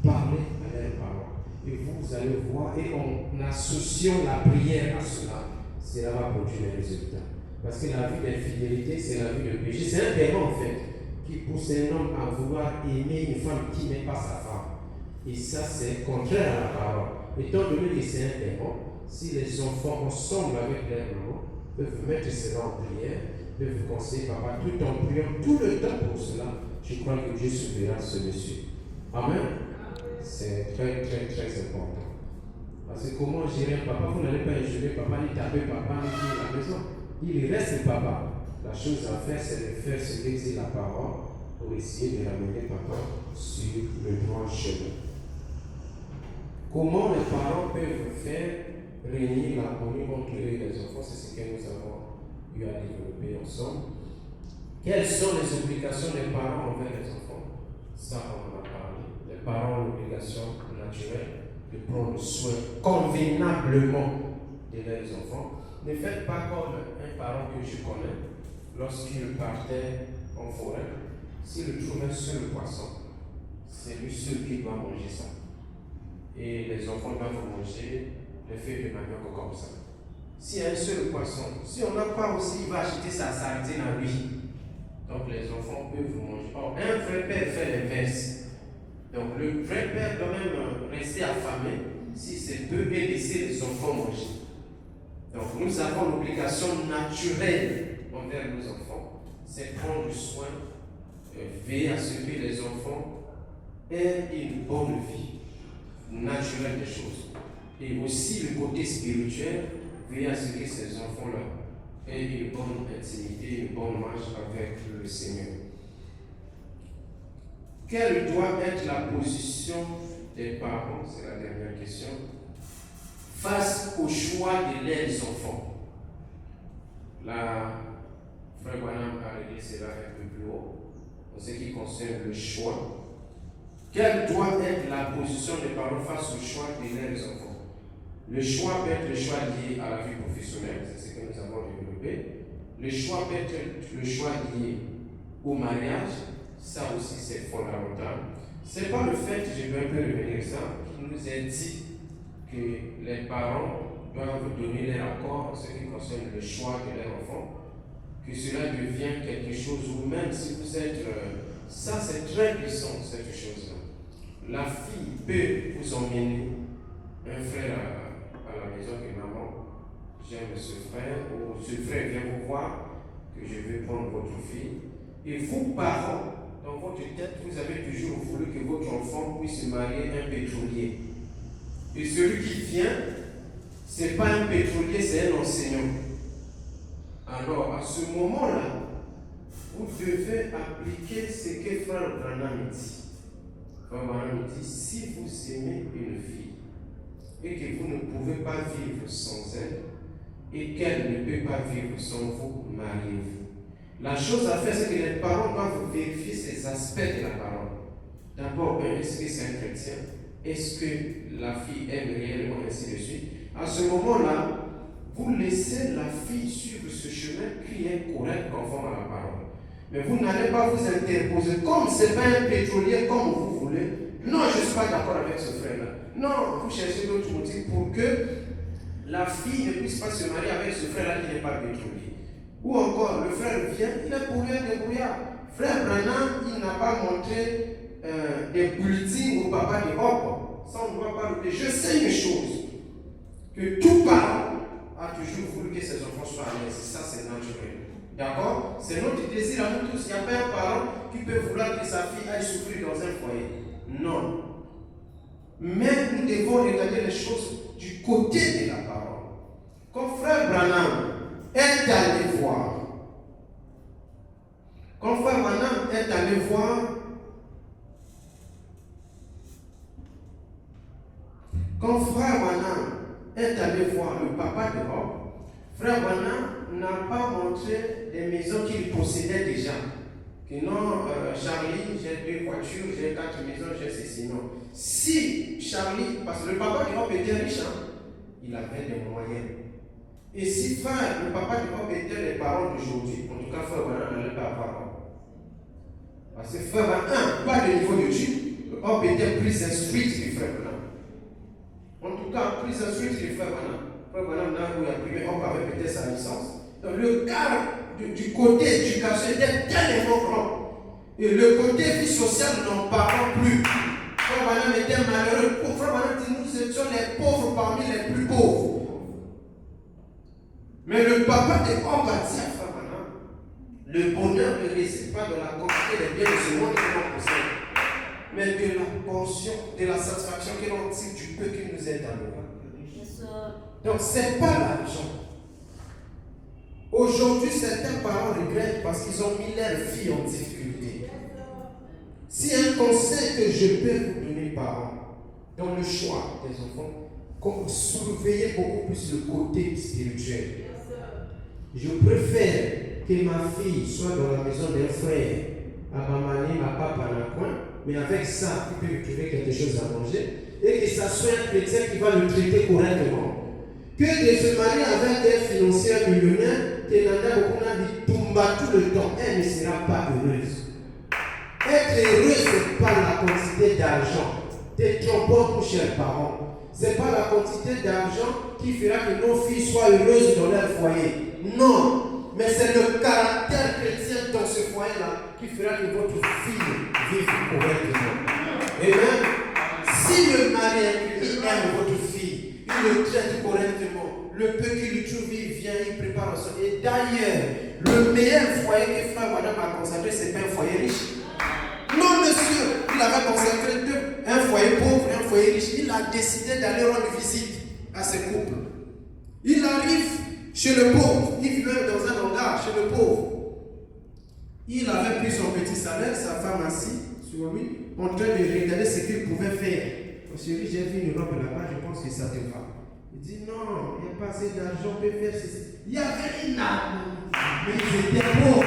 parler à leurs parents. Et vous allez voir, et en associant la prière à cela va produire les résultats. Parce que la vie d'infidélité, c'est la vie de péché. C'est un démon en fait qui pousse un homme à vouloir aimer une femme qui n'est pas sa femme. Et ça, c'est contraire à la parole. Étant donné que c'est un démon, si les enfants ensemble avec leur maman peuvent mettre cela en prière, peuvent conseiller papa tout en priant tout le temps pour cela, je crois que Dieu souverain ce monsieur. Amen. C'est très très très important. Parce que comment gérer un papa? Vous n'allez pas injurer papa, ni taper papa, ni dire la maison. Il reste papa. La chose à faire, c'est de faire ce que dit la parole pour essayer de ramener papa sur le droit chemin. Comment les parents peuvent faire régner l'harmonie entre eux et les enfants? C'est ce que nous avons eu à développer ensemble. Quelles sont les obligations des parents envers les enfants? Ça, on en a parlé. Les parents ont l'obligation naturelle de prendre soin convenablement de leurs enfants. Ne faites pas comme un parent que je connais, lorsqu'il partait en forêt, s'il trouve un seul poisson, c'est lui seul qui doit manger ça. Et les enfants doivent manger les feuilles de manioc comme ça. S'il y a un seul poisson, si on n'a pas aussi, il va acheter sa sardine à lui. Donc les enfants peuvent manger. Or, un vrai père fait l'inverse. Donc le vrai père doit même rester affamé si c'est peu et laisser les enfants manger. Donc nous avons l'obligation naturelle envers nos enfants, c'est prendre soin, veiller à ce que les enfants aient une bonne vie naturelle des choses. Et aussi le côté spirituel, veiller à ce que ces enfants-là aient une bonne intimité, une bonne marche avec le Seigneur. Quelle doit être la position des parents, c'est la dernière question, face au choix de leurs enfants? La Frère Branham a réglé cela un peu plus haut, en ce qui concerne le choix. Quelle doit être la position des parents face au choix de leurs enfants? Le choix peut être le choix lié à la vie professionnelle, c'est ce que nous avons développé. Le choix peut être le choix lié au mariage, ça aussi c'est fondamental. C'est pas le fait, je vais un peu revenir à ça, qui nous a dit que les parents doivent donner leur accord en ce qui concerne le choix de leur enfant, que cela devient quelque chose, ou même si vous êtes... ça c'est très puissant, cette chose-là. La fille peut vous emmener un frère à la maison que maman, j'aime ce frère, ou ce frère vient vous voir, que je vais prendre votre fille. Et vous, parents, dans votre tête, vous avez toujours voulu que votre enfant puisse marier un pétrolier. Et celui qui vient, ce n'est pas un pétrolier, c'est un enseignant. Alors, à ce moment-là, vous devez appliquer ce que Frère Branham dit. Frère Branham dit, si vous aimez une fille et que vous ne pouvez pas vivre sans elle et qu'elle ne peut pas vivre sans vous, mariez-vous. La chose à faire, c'est que les parents doivent vérifier ces aspects de la parole. D'abord, est-ce que c'est un chrétien? Est-ce que la fille aime réellement, ainsi de suite? À ce moment-là, vous laissez la fille suivre ce chemin qui est correct, conforme à la parole. Mais vous n'allez pas vous interposer, comme ce n'est pas un pétrolier comme vous voulez. Non, je ne suis pas d'accord avec ce frère-là. Non, vous cherchez d'autres motifs pour que la fille ne puisse pas se marier avec ce frère-là qui n'est pas pétrolier. Ou encore, le frère vient, il est pour rien débrouillard. Frère Branham, il n'a pas montré des bulletins au papa de Hop. Ça, on ne doit pas l'oublier. Je sais une chose, que tout parent a toujours voulu que ses enfants soient à l'aise. Ça, c'est naturel. D'accord? C'est notre désir à nous tous. Il n'y a pas un parent qui peut vouloir que sa fille aille souffrir dans un foyer. Non. Mais nous devons regarder les choses du côté de la parole. Comme frère Branham est allé voir. Quand frère Branham est allé voir, le papa de Hop, frère Branham n'a pas montré des maisons qu'il possédait déjà. Que non, Charlie, j'ai 2 voitures, j'ai 4 maisons, j'ai ceci, non. Si Charlie, parce que le papa de Hop était riche, il avait des moyens. Et si frère, le papa de Hop était les parents d'aujourd'hui, en tout cas frère Branham n'allait pas avoir Hop. Parce que frère Branham, pas de niveau de Dieu, Hop était plus instruit que frère Branham. En tout cas, plus instruit que frère Branham. Frère Branham n'a pas imprimé, Hop avait peut-être sa licence. Donc le cadre du côté éducation était tellement grand. Et le côté vie sociale n'en parle plus. Frère Branham était malheureux. Pour frère Branham dit, nous étions les pauvres parmi les plus pauvres. Mais le papa de Hop a dit à frère Branham, le bonheur ne réside pas dans la quantité des biens de ce monde que l'on possède, mais de la portion, de la satisfaction que l'on tire du peu qui nous est donné. Donc ce n'est pas l'argent. Aujourd'hui, certains parents regrettent parce qu'ils ont mis leur fille en difficulté. Si un conseil que je peux vous donner, parents, dans le choix des enfants, surveillez beaucoup plus le côté spirituel. Je préfère que ma fille soit dans la maison d'un frère, à Bamani, ma papa, dans le coin, mais avec ça, il peut lui trouver quelque chose à manger, et que ça soit un chrétien qui va le traiter correctement. Que de se marier avec un financier millionnaire, que Nanda Bokuna dit Tumba tout le temps, elle ne sera pas heureuse. Être heureux, ce n'est pas la quantité d'argent. Te trompons, mon cher parents. Ce n'est pas la quantité d'argent qui fera que nos filles soient heureuses dans leur foyer. Non, mais c'est le caractère chrétien dans ce foyer-là qui fera que votre fille vive correctement. Amen. Si le mari aime votre fille, il le traite correctement, le peu qu'il lui trouve, il vient, il prépare son. Et d'ailleurs, le meilleur foyer que frère Madame a consacré, c'est pas un foyer riche. Non, monsieur, il avait consacré un foyer pauvre et un foyer riche. Il a décidé d'aller rendre visite à ses couples. Il arrive chez le pauvre, il vivait dans un hangar chez le pauvre. Il avait pris son petit salaire, sa femme assise sur lui, en train de regarder ce qu'il pouvait faire. Chérie, j'ai vu une robe là-bas, je pense que ça te va. Il dit non, il n'y a pas assez d'argent, on peut faire ceci. Il y avait une arme, mais ils étaient pauvres.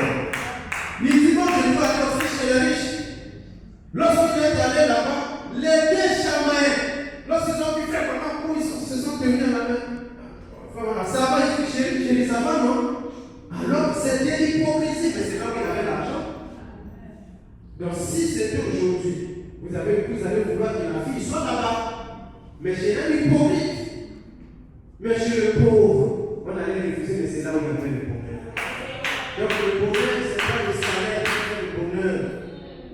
Il dit non, je dois aller aussi chez les riches. Lorsqu'il est allé là-bas, les 2 chamaillés, lorsqu'ils ont vu frère comment ils se sont tenus à la main. Ça va, il dit chérie, ça va, non? Alors c'était l'hypocrisie, mais c'est là qu'il avait l'argent. c'était aujourd'hui, vous allez vouloir que la fille soit là-bas. Mais chez un hypocrite, mais chez le pauvre, on allait refuser, mais c'est là où on fait le bonheur. Donc le bonheur, c'est pas le salaire qui fait le bonheur.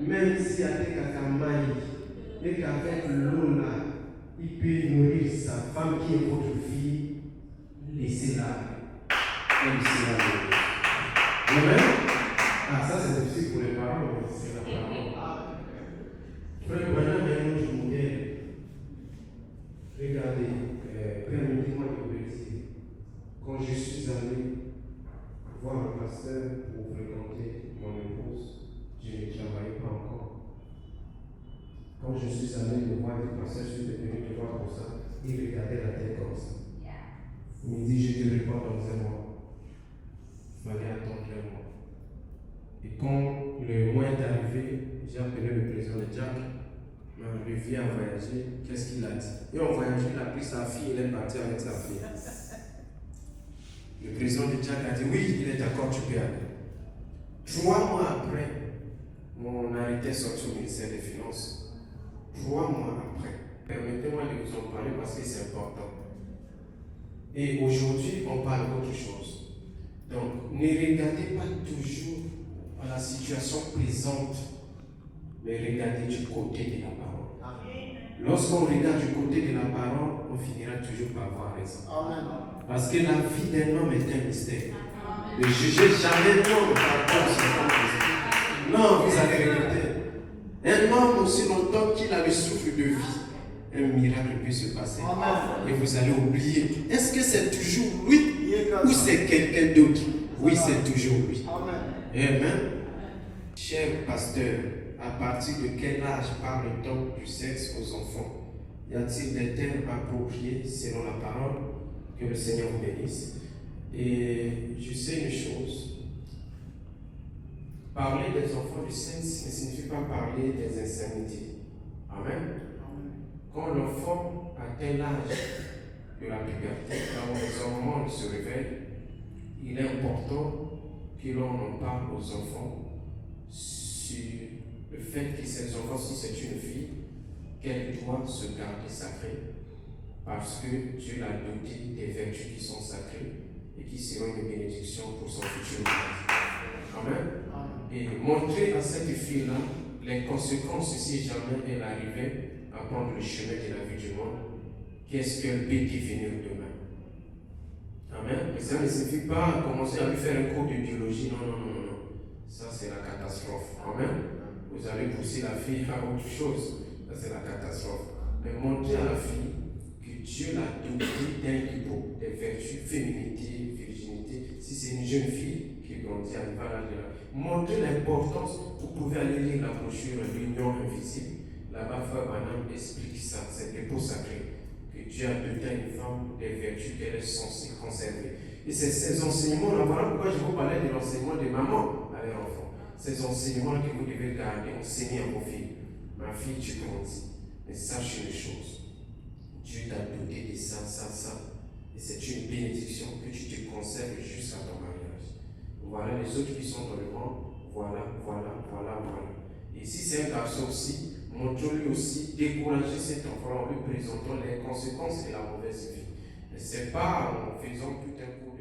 Même si avec Kakamaï, et qu'avec l'eau là, il peut nourrir sa femme qui est votre fille, laissez-la. Laissez-la. Amen. Ah, ça c'est difficile pour les parents, mais c'est la parole. Frère Branham est un autre modèle. Regardez, permettez-moi de vous dire, quand je suis allé voir un pasteur pour fréquenter mon épouse, je ne travaillais pas encore. Quand je suis allé le voir le pasteur, je suis venu te voir pour ça, il regardait la tête comme ça. Il me dit, je te réponds dans un mois. Il fallait attendre un mois. Et quand le mois est arrivé, j'ai appelé le président de Jack. Le vieux a voyagé, qu'est-ce qu'il a dit? Et en voyage, il a pris sa fille, il est parti avec sa fille. Le président de Jack a dit oui, il est d'accord, tu peux aller. 3 mois après, mon arrêté est sorti au ministère des Finances. 3 mois après. Permettez-moi de vous en parler parce que c'est important. Et aujourd'hui, on parle d'autre chose. Donc, ne regardez pas toujours à la situation présente, mais regardez du côté de la parole. Lorsqu'on regarde du côté de la parole, on finira toujours par avoir raison. Amen. Parce que la vie d'un homme est un mystère. Ne jugez jamais l'homme par rapport à son temps. Non, vous allez regretter. Un homme aussi longtemps qu'il a le souffle de vie, un miracle peut se passer. Amen. Et vous allez oublier. Est-ce que c'est toujours lui ou c'est quelqu'un d'autre? Oui, c'est toujours lui. Amen. Cher pasteur, à partir de quel âge parle-t-on du sexe aux enfants? Y a-t-il des termes appropriés selon la parole? Que le Seigneur vous bénisse. Et je sais une chose. Parler des enfants du sexe ne signifie pas parler des insanités. Amen. Quand l'enfant atteint l'âge de la puberté, quand les hormones se réveillent, il est important que l'on en parle aux enfants sur le fait que ces enfants, si c'est une fille, qu'elle doit se garder sacrée parce que Dieu l'a doté des vertus qui sont sacrées et qui seront une bénédiction pour son futur mari. Amen. Et montrer à cette fille-là les conséquences si jamais elle arrivait à prendre le chemin de la vie du monde, qu'est-ce qu'elle peut devenir demain. Amen. Et ça ne suffit pas commencer à lui faire un cours de biologie. Non. Ça, c'est la catastrophe. Amen. Vous allez pousser la fille à autre chose. Ça, c'est la catastrophe. Mais montrer à la fille que Dieu l'a dotée d'un niveau, des vertus, féminité, virginité. Si c'est une jeune fille qui grandit à l'âge de la vie, montrer l'importance. Vous pouvez aller lire la brochure L'Union Invisible. Là-bas, Frère Branham explique ça. C'est des dépôt sacré. Que Dieu a doté à une femme des vertus qu'elle est censée conserver. Et c'est ces enseignements-là, voilà pourquoi je vous parlais de l'enseignement des mamans à leurs enfants. Ces enseignements que vous devez garder, enseigner à vos filles. Ma fille, tu grandis. Mais sache une chose. Dieu t'a doté de ça. Et c'est une bénédiction que tu te conserves jusqu'à ton mariage. Voilà les autres qui sont dans le monde. Voilà. Et si c'est un garçon aussi, montrons-lui aussi, décourager cet enfant en lui présentant les conséquences de la mauvaise vie. Mais ce n'est pas en faisant tout un coup